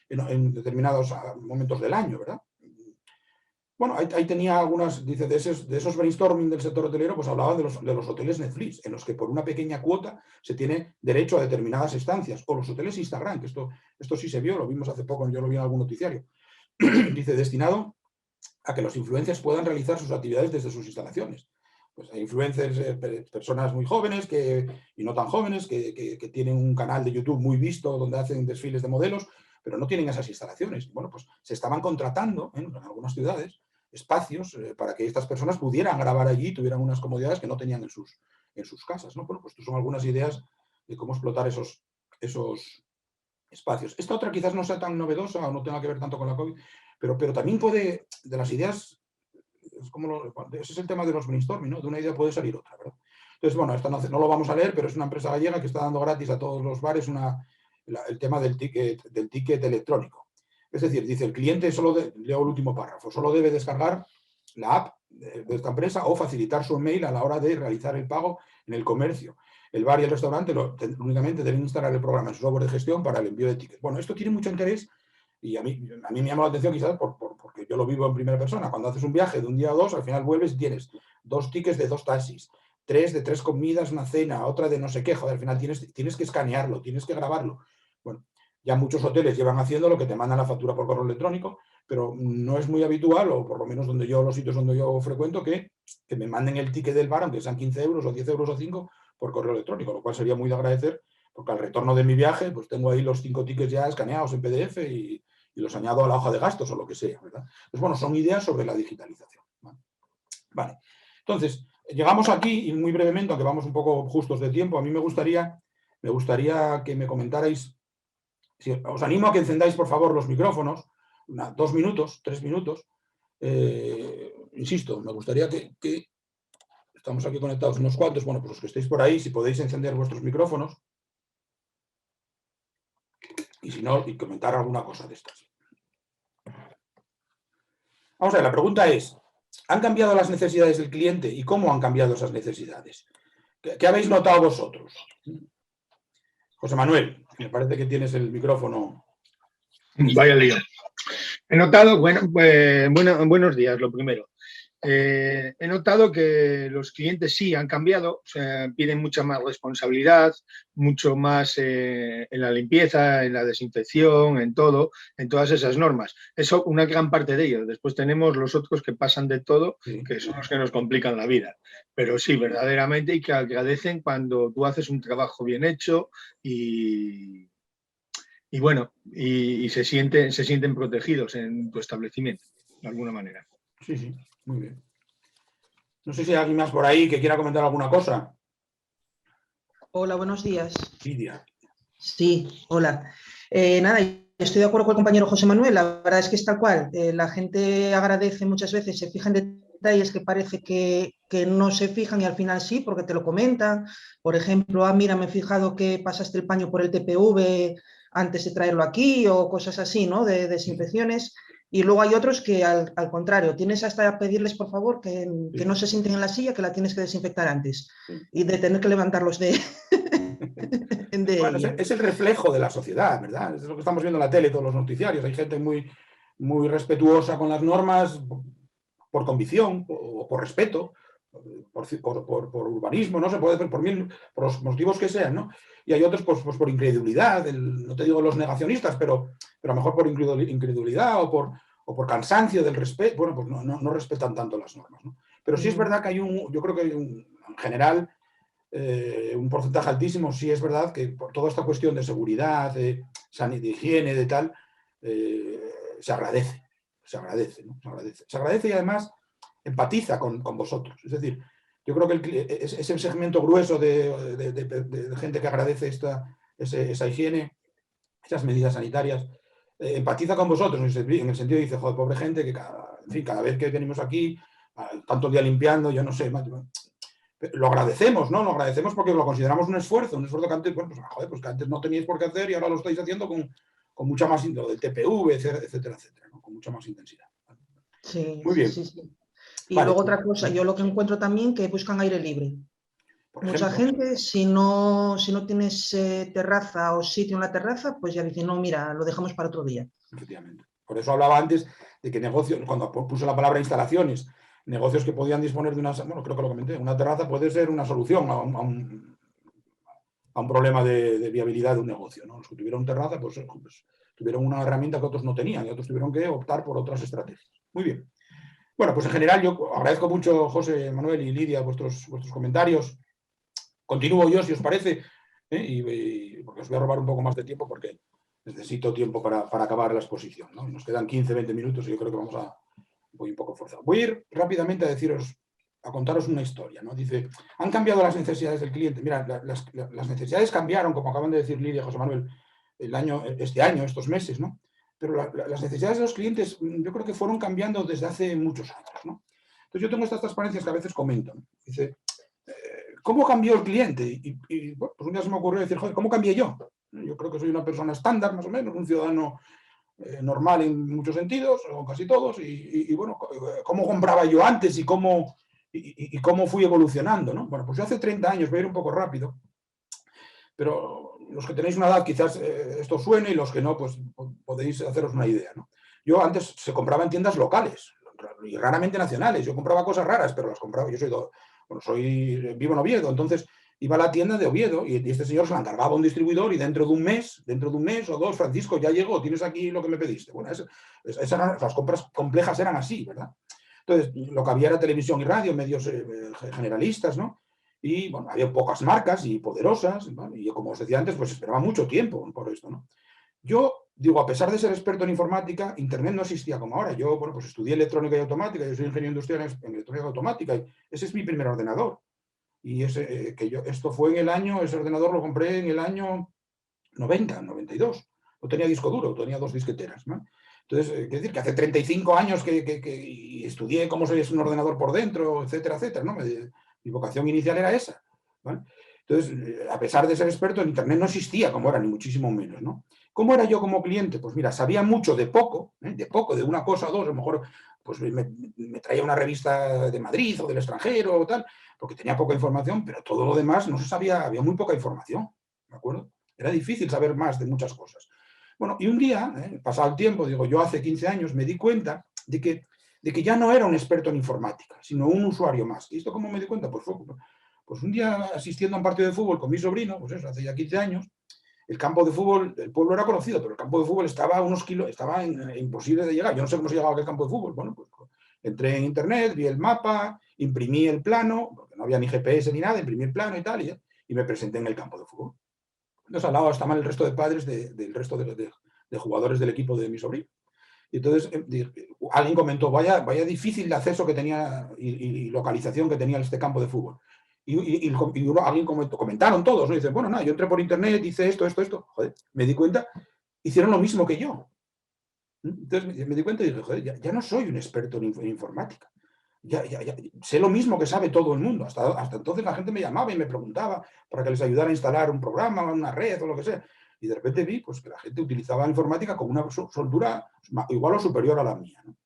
B: en determinados momentos del año, ¿verdad? Bueno, ahí tenía algunas, dice, de esos brainstorming del sector hotelero, pues hablaban de los hoteles Netflix, en los que por una pequeña cuota se tiene derecho a determinadas estancias, o los hoteles Instagram, que esto sí se vio, lo vimos hace poco, yo lo vi en algún noticiario. Dice, destinado a que los influencers puedan realizar sus actividades desde sus instalaciones. Pues hay influencers, personas muy jóvenes y no tan jóvenes, que tienen un canal de YouTube muy visto donde hacen desfiles de modelos, pero no tienen esas instalaciones. Bueno, pues se estaban contratando en algunas ciudades espacios para que estas personas pudieran grabar allí y tuvieran unas comodidades que no tenían en sus casas, ¿no? Bueno, pues estas son algunas ideas de cómo explotar esos espacios. Esta otra quizás no sea tan novedosa o no tenga que ver tanto con la COVID, pero también puede, de las ideas, ese es el tema de los brainstorming, ¿no? De una idea puede salir otra, ¿verdad? Entonces, bueno, esto no lo vamos a leer, pero es una empresa gallega que está dando gratis a todos los bares el tema del ticket electrónico. Es decir, dice, el cliente leo el último párrafo, solo debe descargar la app de esta empresa o facilitar su email a la hora de realizar el pago en el comercio. El bar y el restaurante únicamente deben instalar el programa en su software de gestión para el envío de tickets. Bueno, esto tiene mucho interés y a mí me llama la atención quizás porque yo lo vivo en primera persona. Cuando haces un viaje de un día a dos, al final vuelves y tienes 2 tickets de 2 taxis, 3 de 3 comidas, una cena, otra de no sé qué. Joder, al final tienes que escanearlo, tienes que grabarlo. Bueno, ya muchos hoteles llevan haciendo lo que te mandan la factura por correo electrónico, pero no es muy habitual, o por lo menos los sitios donde yo frecuento, que me manden el ticket del bar, aunque sean 15 euros o 10 euros o 5, por correo electrónico, lo cual sería muy de agradecer, porque al retorno de mi viaje, pues tengo ahí los 5 tickets ya escaneados en PDF y los añado a la hoja de gastos o lo que sea, ¿verdad? Pues bueno, son ideas sobre la digitalización. Vale. Entonces, llegamos aquí y muy brevemente, aunque vamos un poco justos de tiempo, a mí me gustaría que me comentarais, os animo a que encendáis por favor los micrófonos, 2 minutos, 3 minutos. Insisto, me gustaría que estamos aquí conectados unos cuantos, bueno, pues los que estéis por ahí, si podéis encender vuestros micrófonos y si no, y comentar alguna cosa de estas. Vamos a ver, la pregunta es, ¿han cambiado las necesidades del cliente y cómo han cambiado esas necesidades? ¿Qué habéis notado vosotros? José Manuel, me parece que tienes el micrófono.
C: Vaya lío. He notado, buenos días, lo primero. He notado que los clientes sí han cambiado, o sea, piden mucha más responsabilidad, mucho más en la limpieza, en la desinfección, en todo, en todas esas normas. Eso, una gran parte de ellos. Después tenemos los otros que pasan de todo, que son los que nos complican la vida. Pero sí, verdaderamente, y que agradecen cuando tú haces un trabajo bien hecho y bueno, y se sienten protegidos en tu establecimiento, de alguna manera.
B: Sí, sí, muy bien. No sé si hay alguien más por ahí que quiera comentar alguna cosa.
D: Hola, buenos días.
B: Lidia.
D: Sí, hola. Nada, estoy de acuerdo con el compañero José Manuel. La verdad es que es tal cual. La gente agradece muchas veces, se fija en detalles que parece que no se fijan y al final sí, porque te lo comentan. Por ejemplo, mira, me he fijado que pasaste el paño por el TPV antes de traerlo aquí o cosas así, ¿no? De desinfecciones. Y luego hay otros que al contrario, tienes hasta pedirles por favor que no se sienten en la silla, que la tienes que desinfectar antes y de tener que levantarlos de
B: Bueno, es el reflejo de la sociedad, ¿verdad? Es lo que estamos viendo en la tele, todos los noticiarios. Hay gente muy, muy respetuosa con las normas por convicción o por respeto, por urbanismo, no se puede ver por los motivos que sean, ¿no? Y hay otros pues por incredulidad, no te digo los negacionistas, pero a lo mejor por incredulidad o por cansancio del respeto, bueno, pues no respetan tanto las normas, ¿no? Pero sí es verdad que yo creo que hay en general, un porcentaje altísimo, sí es verdad que por toda esta cuestión de seguridad, de higiene, de tal, se agradece, ¿no? Se agradece y además empatiza con vosotros. Es decir, yo creo que ese segmento grueso de gente que agradece esa higiene, esas medidas sanitarias, empatiza con vosotros en el sentido de dice, joder, pobre gente, que cada vez que venimos aquí, tanto día limpiando, yo no sé, lo agradecemos, ¿no? Lo agradecemos porque lo consideramos un esfuerzo que antes, bueno, pues, joder, pues que antes no teníais por qué hacer y ahora lo estáis haciendo con mucha más, lo del TPV, etcétera, ¿no? Con mucha más intensidad.
D: Sí,
B: muy bien.
D: Sí. Y
B: vale,
D: luego otra cosa, yo lo que encuentro también que buscan aire libre. Mucha gente, si no tienes terraza o sitio en la terraza, pues ya dicen, no, mira, lo dejamos para otro día.
B: Efectivamente. Por eso hablaba antes de que negocios, cuando puso la palabra instalaciones, negocios que podían disponer de bueno, creo que lo comenté, una terraza puede ser una solución a un problema de viabilidad de un negocio, ¿no? Los que tuvieron terraza, pues tuvieron una herramienta que otros no tenían y otros tuvieron que optar por otras estrategias. Muy bien. Bueno, pues en general yo agradezco mucho, José, Manuel y Lidia, vuestros comentarios. Continúo yo, si os parece, porque os voy a robar un poco más de tiempo porque necesito tiempo para acabar la exposición, ¿no? Nos quedan 15-20 minutos y yo creo que voy un poco forzado. Voy a ir rápidamente a contaros una historia, ¿no? Dice, han cambiado las necesidades del cliente. Mira, las necesidades cambiaron, como acaban de decir Lidia y José Manuel, este año, estos meses, ¿no? Pero las necesidades de los clientes yo creo que fueron cambiando desde hace muchos años, ¿no? Entonces yo tengo estas transparencias que a veces comento, ¿no? Dice, ¿cómo cambió el cliente? Y bueno, pues un día se me ocurrió decir, joder, ¿cómo cambié yo? Yo creo que soy una persona estándar, más o menos, un ciudadano normal en muchos sentidos, o casi todos, y bueno, ¿cómo compraba yo antes y cómo fui evolucionando, ¿no? Bueno, pues yo hace 30 años, voy a ir un poco rápido, pero los que tenéis una edad quizás esto suene y los que no, pues podéis haceros una idea, ¿no? Yo antes se compraba en tiendas locales y raramente nacionales. Yo compraba cosas raras, pero las compraba. Yo vivo en Oviedo, entonces iba a la tienda de Oviedo y este señor se la encargaba a un distribuidor y dentro de un mes o dos, Francisco, ya llegó, tienes aquí lo que me pediste. Bueno, las compras complejas eran así, ¿verdad? Entonces, lo que había era televisión y radio, medios generalistas, ¿no? Y bueno, había pocas marcas y poderosas, ¿vale? Y yo, como os decía antes, pues esperaba mucho tiempo por esto, ¿no? Yo digo, a pesar de ser experto en informática, Internet no existía como ahora. Yo, bueno, pues estudié electrónica y automática, yo soy ingeniero industrial en electrónica y automática, y ese es mi primer ordenador. Y esto fue ese ordenador lo compré en el año 90, 92. No tenía disco duro, tenía 2 disqueteras, ¿no? Entonces, quiero decir que hace 35 años que estudié cómo es un ordenador por dentro, etcétera, etcétera, ¿no? Mi vocación inicial era esa, ¿vale? Entonces, a pesar de ser experto, en Internet no existía como era, ni muchísimo menos, ¿no? ¿Cómo era yo como cliente? Pues mira, sabía mucho de poco, de una cosa o dos, a lo mejor pues me traía una revista de Madrid o del extranjero o tal, porque tenía poca información, pero todo lo demás no se sabía, había muy poca información, ¿de acuerdo? Era difícil saber más de muchas cosas. Bueno, y un día, pasado el tiempo, digo, yo hace 15 años me di cuenta de que ya no era un experto en informática, sino un usuario más. ¿Y esto cómo me di cuenta? Pues un día asistiendo a un partido de fútbol con mi sobrino, pues eso, hace ya 15 años, el campo de fútbol, el pueblo era conocido, pero el campo de fútbol estaba a unos kilos, estaba imposible de llegar. Yo no sé cómo se llegaba a aquel campo de fútbol. Bueno, pues entré en internet, vi el mapa, imprimí el plano, porque no había ni GPS ni nada, imprimí el plano y tal, y me presenté en el campo de fútbol. Entonces al lado estaban el resto de padres del resto de jugadores del equipo de mi sobrino. Y entonces alguien comentó, vaya difícil de acceso que tenía y localización que tenía este campo de fútbol. Y alguien comentaron todos, ¿no? Y dicen, bueno, nada, yo entré por internet, hice esto. Joder, me di cuenta, hicieron lo mismo que yo. Entonces me di cuenta y dije, joder, ya no soy un experto en informática. Ya sé lo mismo que sabe todo el mundo. Hasta entonces la gente me llamaba y me preguntaba para que les ayudara a instalar un programa, una red o lo que sea. Y de repente vi pues, que la gente utilizaba la informática con una soltura igual o superior a la mía, ¿no?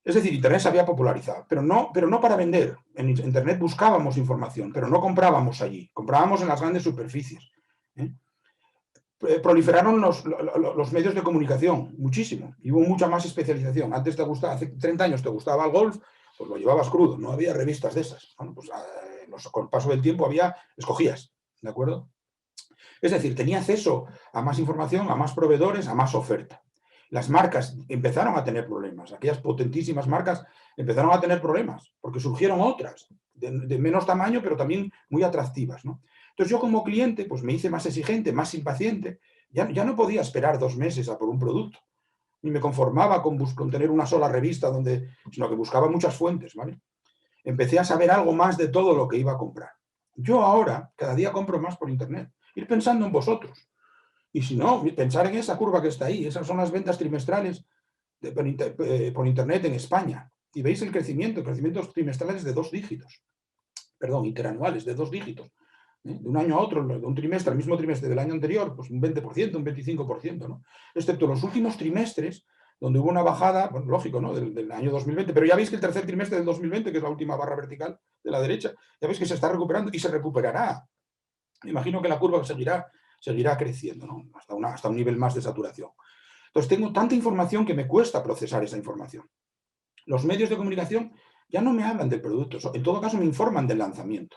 B: Es decir, Internet se había popularizado, pero no para vender. En Internet buscábamos información, pero no comprábamos allí. Comprábamos en las grandes superficies. Proliferaron los medios de comunicación, muchísimo. Y hubo mucha más especialización. Antes hace 30 años te gustaba el golf, pues lo llevabas crudo, no había revistas de esas. Bueno, pues con el paso del tiempo escogías, ¿de acuerdo? Es decir, tenía acceso a más información, a más proveedores, a más oferta. Las marcas empezaron a tener problemas. Aquellas potentísimas marcas empezaron a tener problemas, porque surgieron otras, de menos tamaño, pero también muy atractivas, ¿no? Entonces yo como cliente pues me hice más exigente, más impaciente. Ya no podía esperar 2 meses a por un producto. Ni me conformaba con tener una sola revista, sino que buscaba muchas fuentes, ¿vale? Empecé a saber algo más de todo lo que iba a comprar. Yo ahora cada día compro más por internet. Ir pensando en vosotros. Y si no, pensar en esa curva que está ahí. Esas son las ventas trimestrales por internet en España. Y veis el crecimiento trimestrales de 2 dígitos. Perdón, interanuales de 2 dígitos. De un año a otro, de un trimestre al mismo trimestre del año anterior, pues un 20%, un 25%, ¿no? Excepto los últimos trimestres, donde hubo una bajada, bueno, lógico, ¿no? Del año 2020, pero ya veis que el tercer trimestre del 2020, que es la última barra vertical de la derecha, ya veis que se está recuperando y se recuperará. Me imagino que la curva seguirá creciendo, ¿no? Hasta un nivel más de saturación. Entonces tengo tanta información que me cuesta procesar esa información. Los medios de comunicación ya no me hablan del producto, en todo caso me informan del lanzamiento.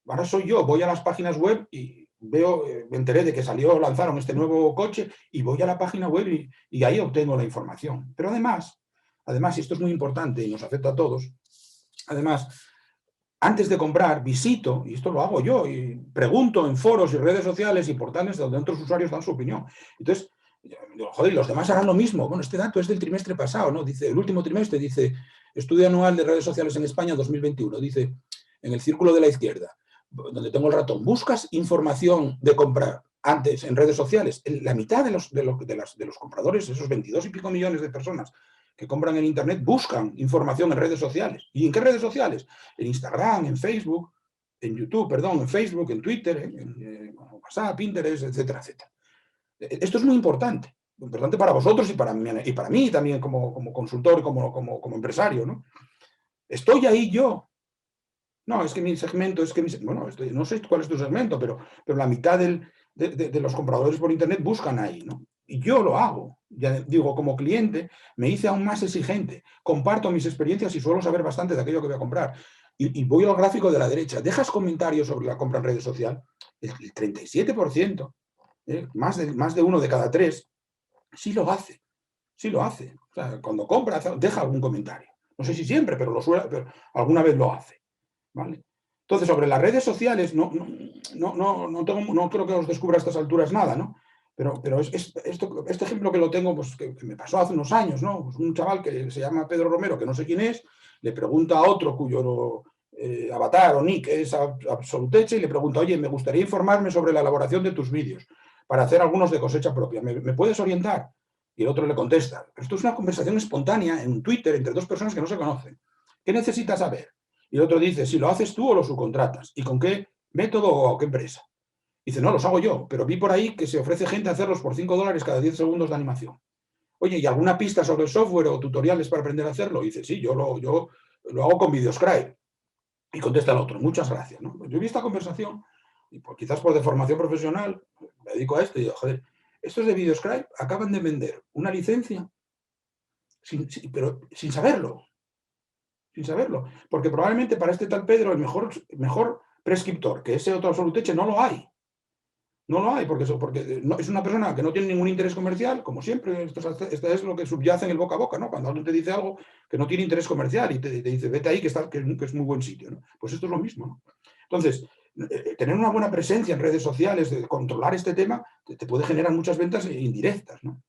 B: Ahora soy yo, voy a las páginas web y me enteré de que lanzaron este nuevo coche y voy a la página web y ahí obtengo la información. Pero además, y esto es muy importante y nos afecta a todos, además, antes de comprar, visito, y esto lo hago yo, y pregunto en foros y redes sociales y portales donde otros usuarios dan su opinión. Entonces, joder, los demás harán lo mismo. Bueno, este dato es del trimestre pasado, ¿no? Dice, el último trimestre, dice, estudio anual de redes sociales en España 2021, dice, en el círculo de la izquierda, donde tengo el ratón, buscas información de comprar antes en redes sociales. La mitad de los compradores, esos 22 y pico millones de personas que compran en internet, buscan información en redes sociales. ¿Y en qué redes sociales? En Instagram, en Facebook, en Facebook, en Twitter, en WhatsApp, Pinterest, etcétera, etcétera. Esto es muy importante para vosotros y para mí también como consultor, como empresario, ¿no? Estoy ahí yo. No, es que mi segmento, bueno, no sé cuál es tu segmento, pero la mitad de los compradores por internet buscan ahí, ¿no? Y yo lo hago. Ya digo, como cliente, me hice aún más exigente. Comparto mis experiencias y suelo saber bastante de aquello que voy a comprar. Y voy al gráfico de la derecha. ¿Dejas comentarios sobre la compra en redes sociales? El 37%, más de 1 de cada 3, sí lo hace. Sí lo hace. O sea, cuando compra, deja algún comentario. No sé si siempre, pero alguna vez lo hace. ¿Vale? Entonces, sobre las redes sociales, no creo que os descubra a estas alturas nada, ¿no? Pero este ejemplo que lo tengo, pues que me pasó hace unos años, ¿no? Pues un chaval que se llama Pedro Romero, que no sé quién es, le pregunta a otro cuyo avatar o nick es Absoluteche y le pregunta, oye, me gustaría informarme sobre la elaboración de tus vídeos para hacer algunos de cosecha propia. ¿Me puedes orientar? Y el otro le contesta, pero esto es una conversación espontánea en Twitter entre 2 personas que no se conocen. ¿Qué necesitas saber? Y el otro dice, si lo haces tú o lo subcontratas, y con qué método o qué empresa. Dice, no, los hago yo, pero vi por ahí que se ofrece gente a hacerlos por $5 cada 10 segundos de animación. Oye, ¿y alguna pista sobre el software o tutoriales para aprender a hacerlo? Y dice, sí, yo lo hago con Videoscribe. Y contesta el otro, muchas gracias, ¿no? Yo vi esta conversación, y quizás por deformación profesional, me dedico a esto y digo, joder, estos de Videoscribe acaban de vender una licencia pero sin saberlo. Sin saberlo. Porque probablemente para este tal Pedro el mejor prescriptor, que ese otro Absolute Edge, no lo hay. No lo hay, porque es una persona que no tiene ningún interés comercial, como siempre. Esto es lo que subyace en el boca a boca, ¿no? Cuando alguien te dice algo que no tiene interés comercial y te dice, vete ahí, que es muy buen sitio, ¿no? Pues esto es lo mismo, ¿no? Entonces, tener una buena presencia en redes sociales, de controlar este tema, te puede generar muchas ventas indirectas, ¿no?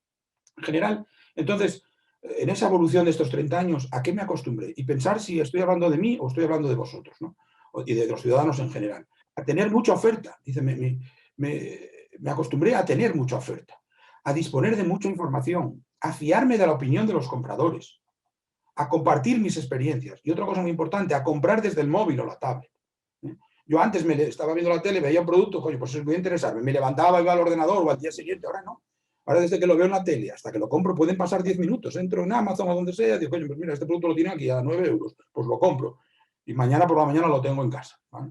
B: En general, entonces, en esa evolución de estos 30 años, ¿a qué me acostumbré? Y pensar si estoy hablando de mí o estoy hablando de vosotros, ¿no? Y de los ciudadanos en general. A tener mucha oferta. Dice, me acostumbré a tener mucha oferta, a disponer de mucha información, a fiarme de la opinión de los compradores, a compartir mis experiencias. Y otra cosa muy importante, a comprar desde el móvil o la tablet. Yo antes estaba viendo la tele, veía un producto, coño, pues voy a interesarme. Me levantaba, iba al ordenador o al día siguiente, ahora no. Ahora desde que lo veo en la tele hasta que lo compro pueden pasar 10 minutos. Entro en Amazon o donde sea, digo, coño, pues mira, este producto lo tiene aquí a 9 euros, pues lo compro. Y mañana por la mañana lo tengo en casa, ¿vale?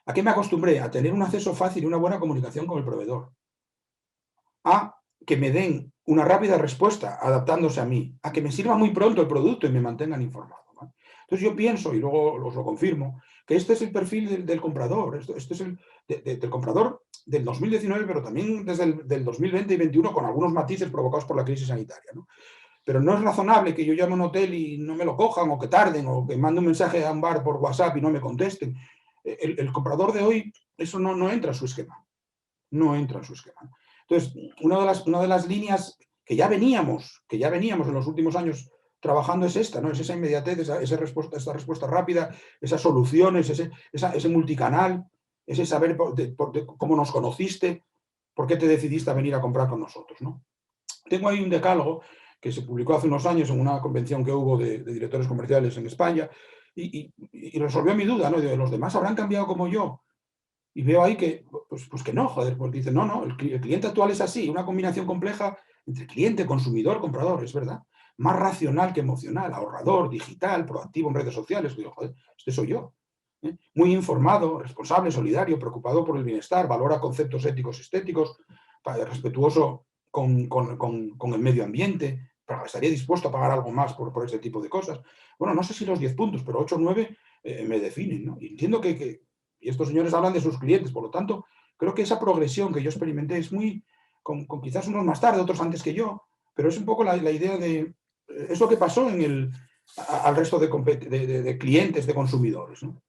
B: ¿A qué me acostumbré? A tener un acceso fácil y una buena comunicación con el proveedor. A que me den una rápida respuesta adaptándose a mí. A que me sirva muy pronto el producto y me mantengan informado, ¿vale? Entonces yo pienso, y luego os lo confirmo, que este es el perfil del comprador. Este es el del comprador del 2019, pero también desde el 2020 y 2021, con algunos matices provocados por la crisis sanitaria, ¿no? Pero no es razonable que yo llame a un hotel y no me lo cojan, o que tarden, o que mande un mensaje a un bar por WhatsApp y no me contesten. El comprador de hoy, eso no entra en su esquema. No entra en su esquema. Entonces, una de las líneas que ya veníamos en los últimos años trabajando es esta, ¿no? Es esa inmediatez, esa respuesta rápida, esas soluciones, ese multicanal, ese saber cómo nos conociste, por qué te decidiste a venir a comprar con nosotros, ¿no? Tengo ahí un decálogo que se publicó hace unos años en una convención que hubo de directores comerciales en España y resolvió mi duda, ¿no? De los demás habrán cambiado como yo. Y veo ahí que, pues que no, joder, porque dicen, no, el cliente actual es así, una combinación compleja entre cliente, consumidor, comprador, es verdad. Más racional que emocional, ahorrador, digital, proactivo en redes sociales. Digo, joder, este soy yo. Muy informado, responsable, solidario, preocupado por el bienestar, valora conceptos éticos, estéticos, respetuoso con el medio ambiente, pero estaría dispuesto a pagar algo más por ese tipo de cosas. Bueno, no sé si los 10 puntos, pero 8 o 9 me definen, ¿no? Y entiendo y estos señores hablan de sus clientes, por lo tanto, creo que esa progresión que yo experimenté es muy, con quizás unos más tarde, otros antes que yo, pero es un poco la idea de, es lo que pasó al resto de clientes, de consumidores, ¿no?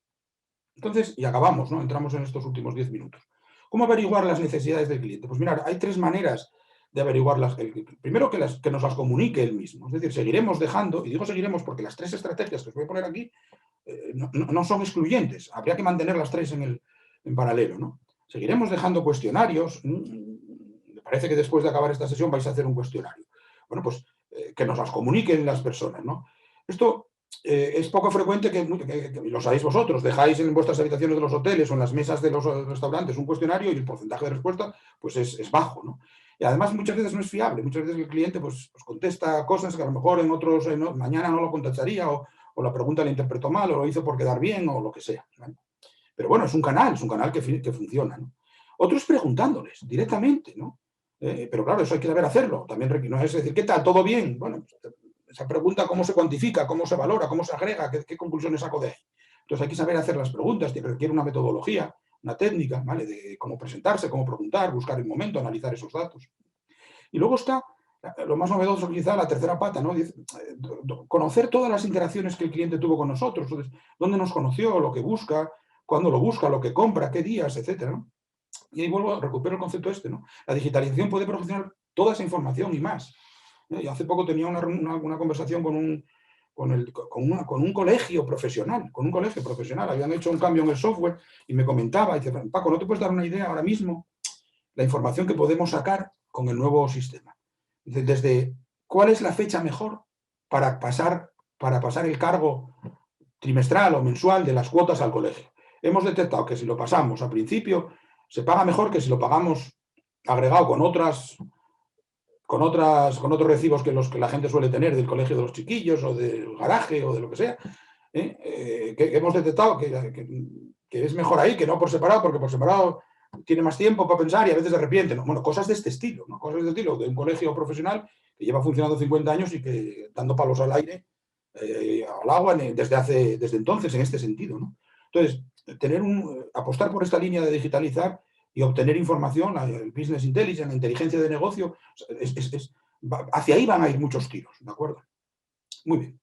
B: Entonces, y acabamos, ¿no? Entramos en estos últimos 10 minutos. ¿Cómo averiguar las necesidades del cliente? Pues mirad, hay 3 maneras de averiguarlas. Primero, que nos las comunique él mismo. Es decir, seguiremos dejando, y digo seguiremos porque las 3 estrategias que os voy a poner aquí no son excluyentes. Habría que mantener las 3 en paralelo, ¿no? Seguiremos dejando cuestionarios. Me parece que después de acabar esta sesión vais a hacer un cuestionario. Bueno, pues que nos las comuniquen las personas, ¿no? Esto es poco frecuente que lo sabéis vosotros, dejáis en vuestras habitaciones de los hoteles o en las mesas de los restaurantes un cuestionario y el porcentaje de respuesta pues es bajo, ¿no? Y además muchas veces no es fiable, muchas veces el cliente pues contesta cosas que a lo mejor en otros mañana no lo contestaría o la pregunta la interpretó mal o lo hizo por quedar bien o lo que sea, ¿vale? Pero bueno, es un canal que funciona, ¿no? Otro es preguntándoles directamente, ¿no? Pero claro, eso hay que saber hacerlo. También no es decir, ¿qué tal? ¿Todo bien? Bueno, esa pregunta, ¿cómo se cuantifica? ¿Cómo se valora? ¿Cómo se agrega? ¿Qué conclusiones saco de ahí? Entonces hay que saber hacer las preguntas, requiere una metodología, una técnica, ¿vale? De cómo presentarse, cómo preguntar, buscar el momento, analizar esos datos. Y luego está lo más novedoso, quizá la tercera pata, ¿no? Conocer todas las interacciones que el cliente tuvo con nosotros, entonces, dónde nos conoció, lo que busca, cuándo lo busca, lo que compra, qué días, etcétera, ¿no? Y ahí recupero el concepto ¿no? La digitalización puede proporcionar toda esa información y más. Y hace poco tenía una conversación con un colegio profesional, Habían hecho un cambio en el software y me comentaba, y dice, Paco, ¿no te puedes dar una idea ahora mismo la información que podemos sacar con el nuevo sistema? Dice, desde cuál es la fecha mejor para pasar el cargo trimestral o mensual de las cuotas al colegio. Hemos detectado que si lo pasamos a principio se paga mejor que si lo pagamos agregado con otros recibos que la gente suele tener del colegio de los chiquillos o del garaje o de lo que sea. Que hemos detectado que es mejor ahí que no por separado, porque por separado tiene más tiempo para pensar y a veces se arrepiente, ¿no? Bueno, cosas de este estilo, ¿no? Cosas de este estilo, de un colegio profesional que lleva funcionando 50 años y que dando palos al aire, al agua, desde entonces, en este sentido, ¿no? Entonces, apostar por esta línea de digitalizar y obtener información, el business intelligence, la inteligencia de negocio, hacia ahí van a ir muchos tiros, ¿de acuerdo? Muy bien.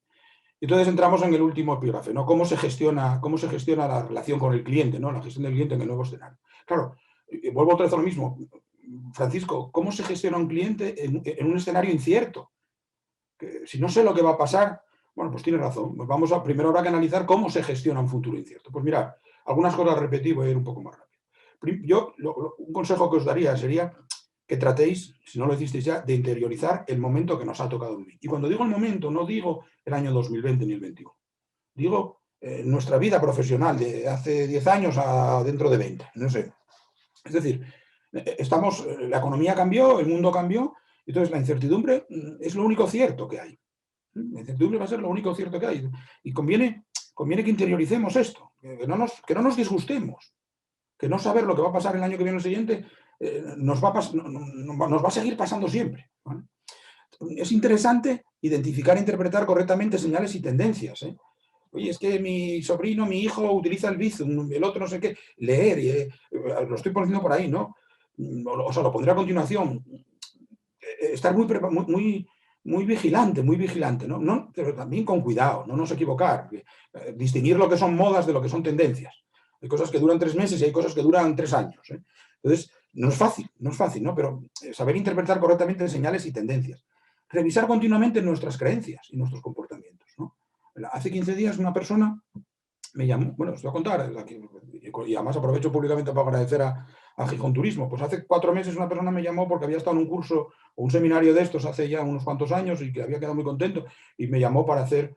B: Entonces entramos en el último epígrafe, ¿no? ¿Cómo se gestiona la relación con el cliente, ¿no? La gestión del cliente en el nuevo escenario. Claro, vuelvo otra vez a lo mismo. Francisco, ¿cómo se gestiona un cliente en un escenario incierto? Que si no sé lo que va a pasar, bueno, pues tiene razón. Pues primero habrá que analizar cómo se gestiona un futuro incierto. Pues mirad, algunas cosas repetí, voy a ir un poco más rápido. Un consejo que os daría sería que tratéis, si no lo hicisteis ya, de interiorizar el momento que nos ha tocado vivir. Y cuando digo el momento, no digo el año 2020 ni el 21. Digo nuestra vida profesional de hace 10 años a dentro de 20. No sé. Es decir, la economía cambió, el mundo cambió, entonces la incertidumbre es lo único cierto que hay. La incertidumbre va a ser lo único cierto que hay. Y conviene que interioricemos esto, que no nos disgustemos, que no saber lo que va a pasar el año que viene o el siguiente nos va a seguir pasando siempre, ¿vale? Es interesante identificar e interpretar correctamente señales y tendencias, ¿eh? Oye, es que mi sobrino, mi hijo utiliza el Bizum, el otro no sé qué, leer, lo estoy poniendo por ahí, ¿no? O sea, lo pondré a continuación. Estar muy vigilante, ¿no? Pero también con cuidado, no nos equivocar. Distinguir lo que son modas de lo que son tendencias. Hay cosas que duran 3 meses y hay cosas que duran 3 años, ¿eh? Entonces, no es fácil, ¿no? Pero saber interpretar correctamente señales y tendencias. Revisar continuamente nuestras creencias y nuestros comportamientos, ¿no? Hace 15 días una persona me llamó, bueno, os voy a contar, y además aprovecho públicamente para agradecer a Gijón Turismo. Pues hace 4 meses una persona me llamó porque había estado en un curso o un seminario de estos hace ya unos cuantos años y que había quedado muy contento y me llamó para hacer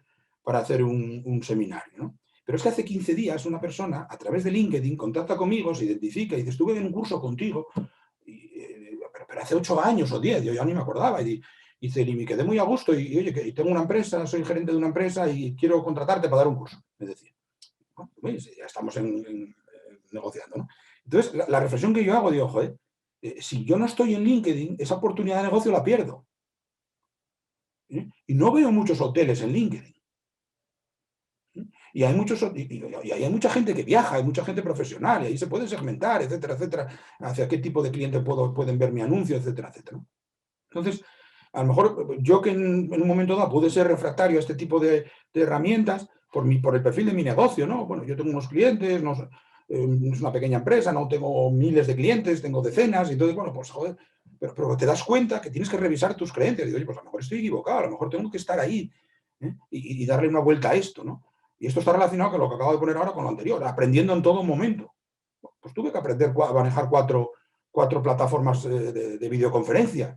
B: un seminario, ¿no? Pero es que hace 15 días una persona, a través de LinkedIn, contacta conmigo, se identifica y dice, estuve en un curso contigo, pero hace 8 años o 10, yo ya ni me acordaba. Y dice, y me quedé muy a gusto y oye, que tengo una empresa, soy gerente de una empresa y quiero contratarte para dar un curso, me decía. Bueno, pues ya estamos negociando, ¿no? Entonces, la reflexión que yo hago, digo, joder, si yo no estoy en LinkedIn, esa oportunidad de negocio la pierdo. ¿Eh? Y no veo muchos hoteles en LinkedIn. Y hay mucha gente que viaja, hay mucha gente profesional, y ahí se puede segmentar, etcétera, etcétera, hacia qué tipo de cliente pueden ver mi anuncio, etcétera, etcétera. Entonces, a lo mejor yo que en un momento dado pude ser refractario a este tipo de herramientas por el perfil de mi negocio, ¿no? Bueno, yo tengo unos clientes, no, es una pequeña empresa, no tengo miles de clientes, tengo decenas, y entonces, bueno, pues joder, pero te das cuenta que tienes que revisar tus creencias. Y digo, oye, pues a lo mejor estoy equivocado, a lo mejor tengo que estar ahí, ¿eh? y darle una vuelta a esto, ¿no? Y esto está relacionado con lo que acabo de poner ahora con lo anterior, aprendiendo en todo momento. Pues tuve que aprender a manejar cuatro plataformas de videoconferencia.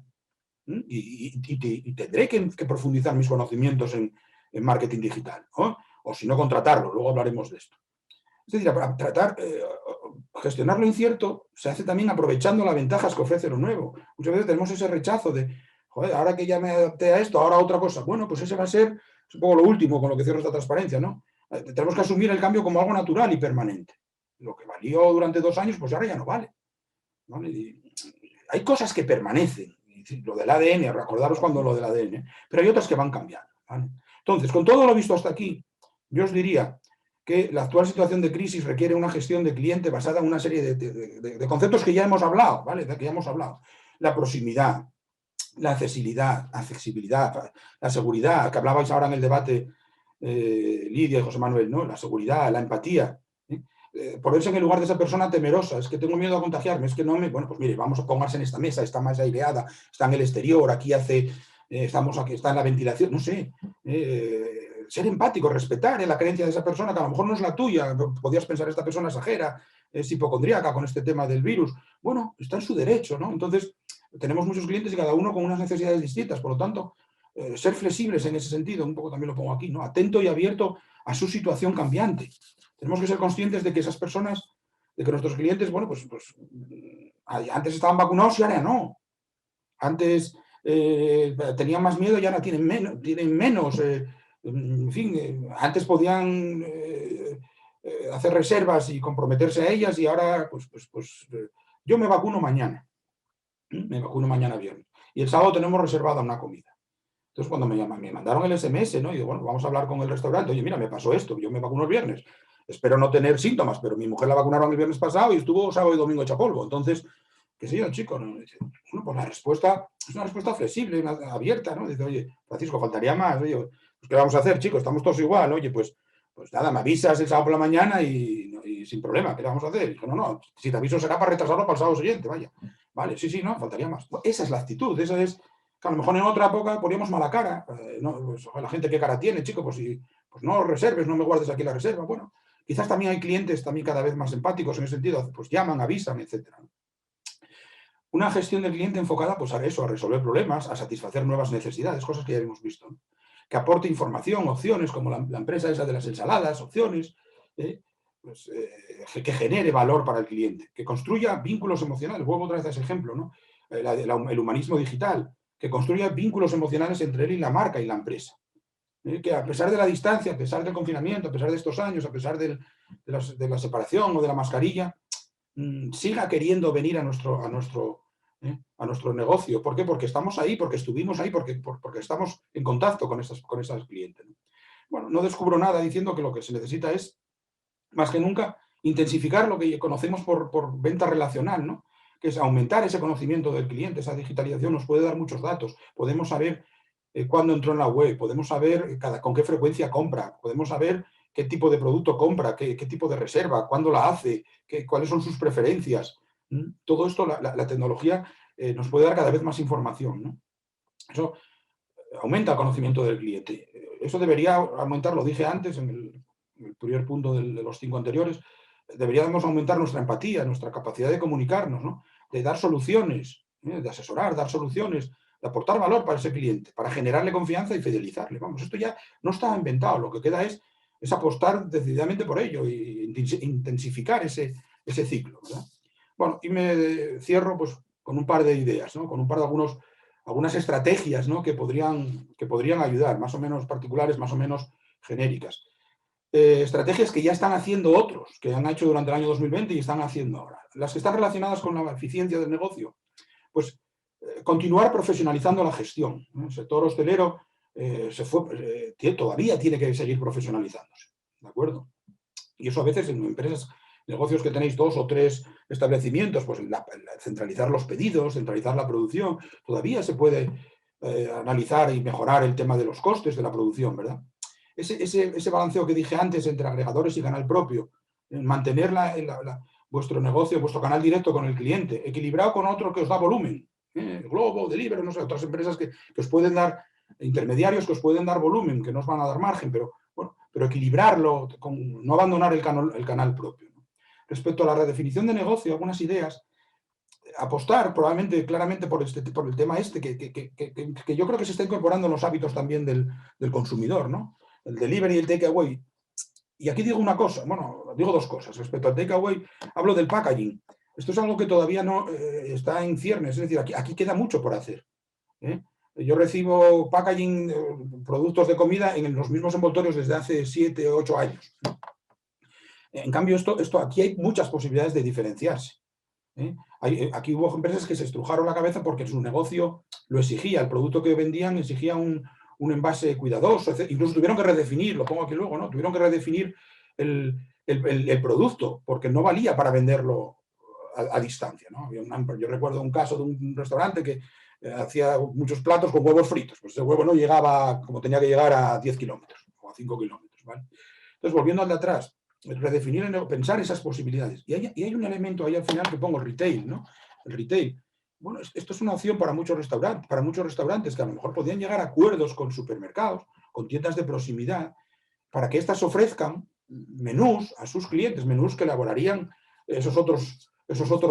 B: Y tendré que profundizar mis conocimientos en marketing digital, ¿no? O si no, contratarlo, luego hablaremos de esto. Es decir, para gestionar lo incierto se hace también aprovechando las ventajas que ofrece lo nuevo. Muchas veces tenemos ese rechazo de, joder, ahora que ya me adapté a esto, ahora otra cosa. Bueno, pues ese va a ser un poco lo último con lo que cierro esta transparencia, ¿no? Tenemos que asumir el cambio como algo natural y permanente. Lo que valió durante 2 años, pues ahora ya no vale, ¿vale? Y hay cosas que permanecen. Lo del ADN, recordaros cuando lo del ADN, pero hay otras que van cambiando, ¿vale? Entonces, con todo lo visto hasta aquí, yo os diría que la actual situación de crisis requiere una gestión de cliente basada en una serie de conceptos que ya hemos hablado, ¿vale? De que ya hemos hablado. La proximidad, la accesibilidad, la seguridad, que hablabais ahora en el debate Lidia y José Manuel, ¿no? La seguridad, la empatía. Ponerse en el lugar de esa persona temerosa, es que tengo miedo a contagiarme, es que no me... Bueno, pues mire, vamos a ponerse en esta mesa, está más aireada, está en el exterior, aquí estamos aquí, está en la ventilación, no sé. Ser empático, respetar la creencia de esa persona, que a lo mejor no es la tuya, podías pensar, esta persona es exagera, es hipocondríaca con este tema del virus. Bueno, está en su derecho, ¿no? Entonces, tenemos muchos clientes y cada uno con unas necesidades distintas, por lo tanto, ser flexibles en ese sentido, un poco también lo pongo aquí, ¿no? Atento y abierto a su situación cambiante. Tenemos que ser conscientes de que esas personas, de que nuestros clientes, bueno, pues antes estaban vacunados y ahora no. Antes tenían más miedo y ahora tienen menos. En fin, antes podían hacer reservas y comprometerse a ellas y ahora, pues yo me vacuno mañana. Me vacuno mañana viernes. Y el sábado tenemos reservada una comida. Entonces, cuando me mandaron el SMS, ¿no? Y digo, bueno, vamos a hablar con el restaurante. Oye, mira, me pasó esto, yo me vacuno el viernes. Espero no tener síntomas, pero mi mujer la vacunaron el viernes pasado y estuvo sábado y domingo hecha polvo. Entonces, qué sé yo, el chico, ¿no? Dice, bueno, pues la respuesta es una respuesta flexible, abierta, ¿no? Dice, oye, Francisco, faltaría más. Oye, pues, ¿qué vamos a hacer, chicos? Estamos todos igual. Oye, pues nada, me avisas el sábado por la mañana y sin problema, ¿qué le vamos a hacer? Dijo, no, si te aviso será para retrasarlo para el sábado siguiente, vaya. Vale, sí, no, faltaría más. Pues esa es la actitud, esa es, que a lo mejor en otra época poníamos mala cara. No, pues, la gente qué cara tiene, chico, pues no reserves, no me guardes aquí la reserva. Bueno, quizás también hay clientes también cada vez más empáticos en ese sentido, pues llaman, avisan, etcétera. Una gestión del cliente enfocada pues a eso, a resolver problemas, a satisfacer nuevas necesidades, cosas que ya hemos visto, ¿no? Que aporte información, opciones, como la empresa esa de las ensaladas, opciones, que genere valor para el cliente, que construya vínculos emocionales. Vuelvo otra vez a ese ejemplo, ¿no? El humanismo digital, que construya vínculos emocionales entre él y la marca y la empresa. Que a pesar de la distancia, a pesar del confinamiento, a pesar de estos años, a pesar de la separación o de la mascarilla, siga queriendo venir a nuestro negocio. ¿Por qué? Porque estamos ahí, porque estuvimos ahí, porque estamos en contacto con esas clientes. Bueno, no descubro nada diciendo que lo que se necesita es, más que nunca, intensificar lo que conocemos por venta relacional, ¿no? Que es aumentar ese conocimiento del cliente. Esa digitalización nos puede dar muchos datos. Podemos saber cuándo entró en la web, podemos saber con qué frecuencia compra, podemos saber qué tipo de producto compra, qué tipo de reserva, cuándo la hace, cuáles son sus preferencias. Todo esto, la tecnología nos puede dar cada vez más información, ¿no? Eso aumenta el conocimiento del cliente. Eso debería aumentar, lo dije antes en el primer punto de los 5 anteriores, deberíamos aumentar nuestra empatía, nuestra capacidad de comunicarnos, ¿no? De dar soluciones, de asesorar, dar soluciones, de aportar valor para ese cliente, para generarle confianza y fidelizarle. Vamos, esto ya no está inventado, lo que queda es apostar decididamente por ello e intensificar ese ciclo, ¿verdad? Bueno, y me cierro pues con un par de ideas, ¿no? Con un par de algunas estrategias, ¿no? que podrían ayudar, más o menos particulares, más o menos genéricas. Estrategias que ya están haciendo otros, que han hecho durante el año 2020 y están haciendo ahora. Las que están relacionadas con la eficiencia del negocio, pues continuar profesionalizando la gestión, ¿no? El sector hostelero todavía tiene que seguir profesionalizándose, ¿de acuerdo? Y eso a veces en empresas, negocios que tenéis 2 o 3 establecimientos, pues centralizar los pedidos, centralizar la producción, todavía se puede analizar y mejorar el tema de los costes de la producción, ¿verdad? Ese balanceo que dije antes entre agregadores y canal propio, mantener vuestro negocio, vuestro canal directo con el cliente, equilibrado con otro que os da volumen, Globo, Deliveroo, no sé, otras empresas que os pueden dar, intermediarios que os pueden dar volumen, que no os van a dar margen, pero equilibrarlo, no abandonar el canal propio, ¿no? Respecto a la redefinición de negocio, algunas ideas, apostar probablemente claramente por el tema que yo creo que se está incorporando en los hábitos también del consumidor, ¿no? El delivery y el takeaway. Y aquí digo una cosa, digo 2 cosas. Respecto al takeaway, hablo del packaging. Esto es algo que todavía no está en ciernes, es decir, aquí queda mucho por hacer, ¿eh? Yo recibo packaging, productos de comida en los mismos envoltorios desde hace 7 o 8 años. En cambio, aquí hay muchas posibilidades de diferenciarse, ¿eh? Aquí hubo empresas que se estrujaron la cabeza porque su negocio lo exigía, el producto que vendían exigía un envase cuidadoso, etc. Incluso tuvieron que redefinir, lo pongo aquí luego, ¿no? Tuvieron que redefinir el producto porque no valía para venderlo a distancia, ¿no? Yo recuerdo un caso de un restaurante que hacía muchos platos con huevos fritos, pues ese huevo no llegaba como tenía que llegar a 10 kilómetros o a 5 kilómetros, ¿vale? Entonces, volviendo al de atrás, redefinir, pensar esas posibilidades. Y hay un elemento ahí al final que pongo, retail, ¿no? El retail. Bueno, esto es una opción para muchos restaurantes que a lo mejor podrían llegar a acuerdos con supermercados, con tiendas de proximidad, para que éstas ofrezcan menús a sus clientes, menús que elaborarían esos otros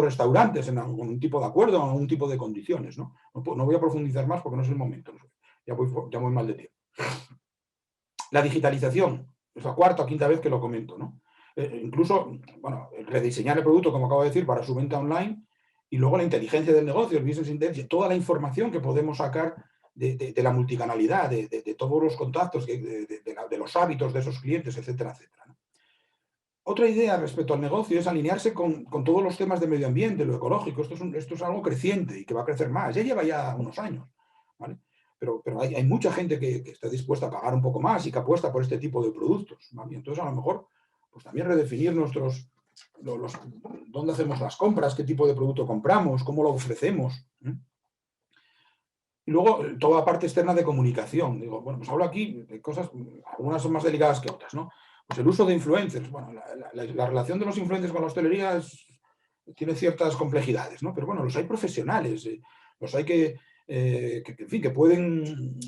B: restaurantes en algún tipo de acuerdo o en algún tipo de condiciones, ¿no? No voy a profundizar más porque no es el momento, ¿no? Ya voy mal de tiempo. La digitalización, es la 4ª o 5ª vez que lo comento, ¿no? Incluso, rediseñar el producto, como acabo de decir, para su venta online, y luego la inteligencia del negocio, el business intelligence, toda la información que podemos sacar de la multicanalidad, de todos los contactos, de los hábitos de esos clientes, etcétera, etcétera, ¿no? otra idea respecto al negocio es alinearse con todos los temas de medio ambiente, lo ecológico. Esto es algo creciente y que va a crecer más. Ya lleva ya unos años, ¿vale? Pero hay mucha gente que está dispuesta a pagar un poco más y que apuesta por este tipo de productos, ¿vale? Entonces, a lo mejor, pues también redefinir dónde hacemos las compras, qué tipo de producto compramos, cómo lo ofrecemos, ¿eh? Y luego, toda la parte externa de comunicación. Digo, bueno, pues hablo aquí de cosas, algunas son más delicadas que otras, ¿no? Pues el uso de influencers. Bueno, la relación de los influencers con la hostelería tiene ciertas complejidades, ¿no? Pero bueno, los hay profesionales, los hay en fin, que pueden,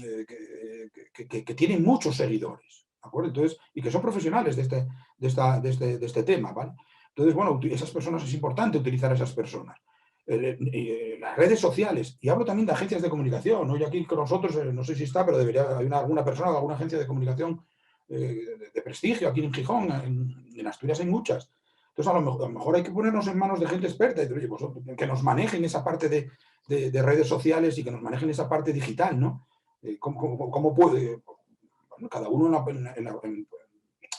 B: que tienen muchos seguidores, ¿de acuerdo? Entonces, y que son profesionales de este tema, ¿vale? Entonces, bueno, esas personas, es importante utilizar a esas personas. Las redes sociales, y hablo también de agencias de comunicación. Hoy aquí con nosotros, no sé si está, pero hay alguna persona de alguna agencia de comunicación de prestigio aquí en Gijón, en Asturias hay muchas. Entonces, a lo mejor hay que ponernos en manos de gente experta y decir, oye, pues, que nos manejen esa parte de redes sociales y que nos manejen esa parte digital, ¿no? ¿Cómo puede? Bueno, cada uno en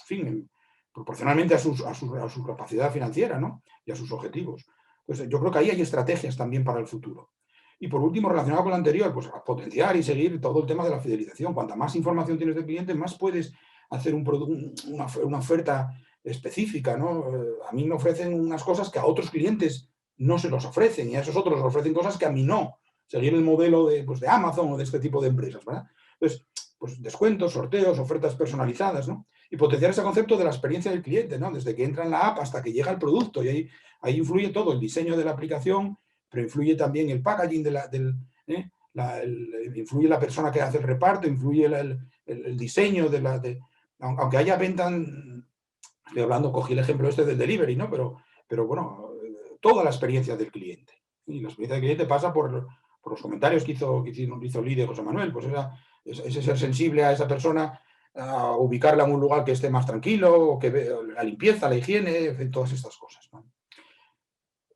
B: fin, proporcionalmente a su capacidad financiera, ¿no? Y a sus objetivos. Pues yo creo que ahí hay estrategias también para el futuro. Y por último, relacionado con lo anterior, pues a potenciar y seguir todo el tema de la fidelización. Cuanta más información tienes del cliente, más puedes hacer una oferta específica, ¿no? A mí me ofrecen unas cosas que a otros clientes no se los ofrecen, y a esos otros les ofrecen cosas que a mí no. Seguir el modelo de Amazon o de este tipo de empresas, ¿verdad? Entonces, pues descuentos, sorteos, ofertas personalizadas, ¿no? Y potenciar ese concepto de la experiencia del cliente, ¿no? Desde que entra en la app hasta que llega el producto. Y ahí influye todo, el diseño de la aplicación, pero influye también el packaging influye la persona que hace el reparto, influye el diseño aunque haya venta, estoy hablando, cogí el ejemplo este del delivery, ¿no? Pero bueno, toda la experiencia del cliente. Y la experiencia del cliente pasa por los comentarios que hizo Lidia y José Manuel, pues ese ser sensible a esa persona, a ubicarla en un lugar que esté más tranquilo, que vea la limpieza, la higiene, todas estas cosas, ¿no?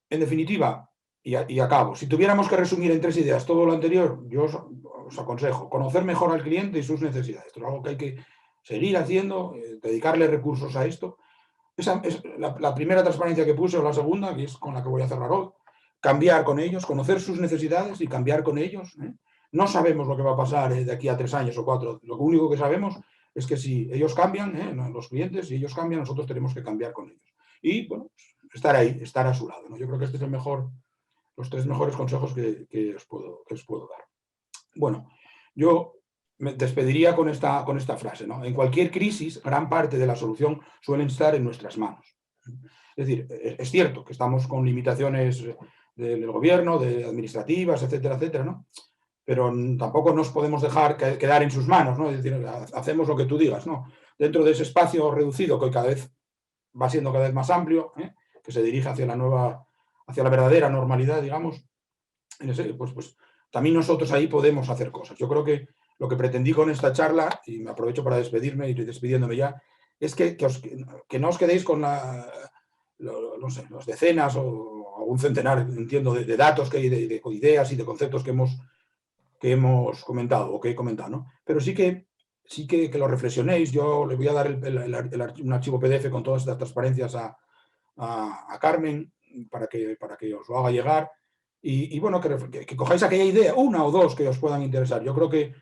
B: En definitiva, y acabo, si tuviéramos que resumir en 3 ideas todo lo anterior, yo os aconsejo conocer mejor al cliente y sus necesidades. Esto es algo que hay que seguir haciendo, dedicarle recursos a esto. Esa es la primera transparencia que puse, o la segunda, que es con la que voy a cerrar hoy. Cambiar con ellos, conocer sus necesidades y cambiar con ellos, ¿eh? No sabemos lo que va a pasar de aquí a 3 años o 4. Lo único que sabemos es que si ellos cambian, los clientes, si ellos cambian, nosotros tenemos que cambiar con ellos. Y, bueno, estar ahí, estar a su lado, ¿no? Yo creo que este es los 3 mejores consejos que os puedo dar. Bueno, yo me despediría con esta frase, ¿no? En cualquier crisis, gran parte de la solución suelen estar en nuestras manos. Es decir, es cierto que estamos con limitaciones del gobierno, de administrativas, etcétera, etcétera, ¿no? Pero tampoco nos podemos dejar quedar en sus manos, ¿no? Es decir, hacemos lo que tú digas, ¿no? Dentro de ese espacio reducido que hoy cada vez va siendo cada vez más amplio, que se dirige hacia la verdadera normalidad, digamos, pues también nosotros ahí podemos hacer cosas. Yo creo que lo que pretendí con esta charla, y me aprovecho para despedirme y estoy despidiéndome ya, es que no os quedéis con no sé, las decenas o algún centenar, entiendo, de datos que hay, de ideas y de conceptos que hemos comentado o que he comentado, ¿no? Pero sí que lo reflexionéis. Yo le voy a dar un archivo PDF con todas estas transparencias a Carmen para que os lo haga llegar y bueno, que cojáis aquella idea, una o dos que os puedan interesar. Yo creo que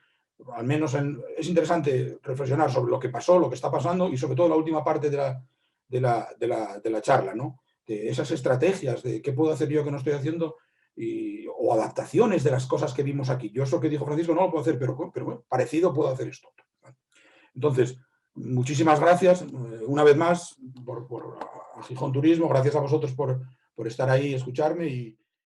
B: al menos es interesante reflexionar sobre lo que pasó, lo que está pasando y sobre todo la última parte de la charla, ¿no? De esas estrategias, de qué puedo hacer yo que no estoy haciendo o adaptaciones de las cosas que vimos aquí. Yo eso que dijo Francisco no lo puedo hacer, pero bueno, parecido puedo hacer esto. Entonces, muchísimas gracias una vez más a Gijón Turismo, gracias a vosotros por estar ahí y escucharme y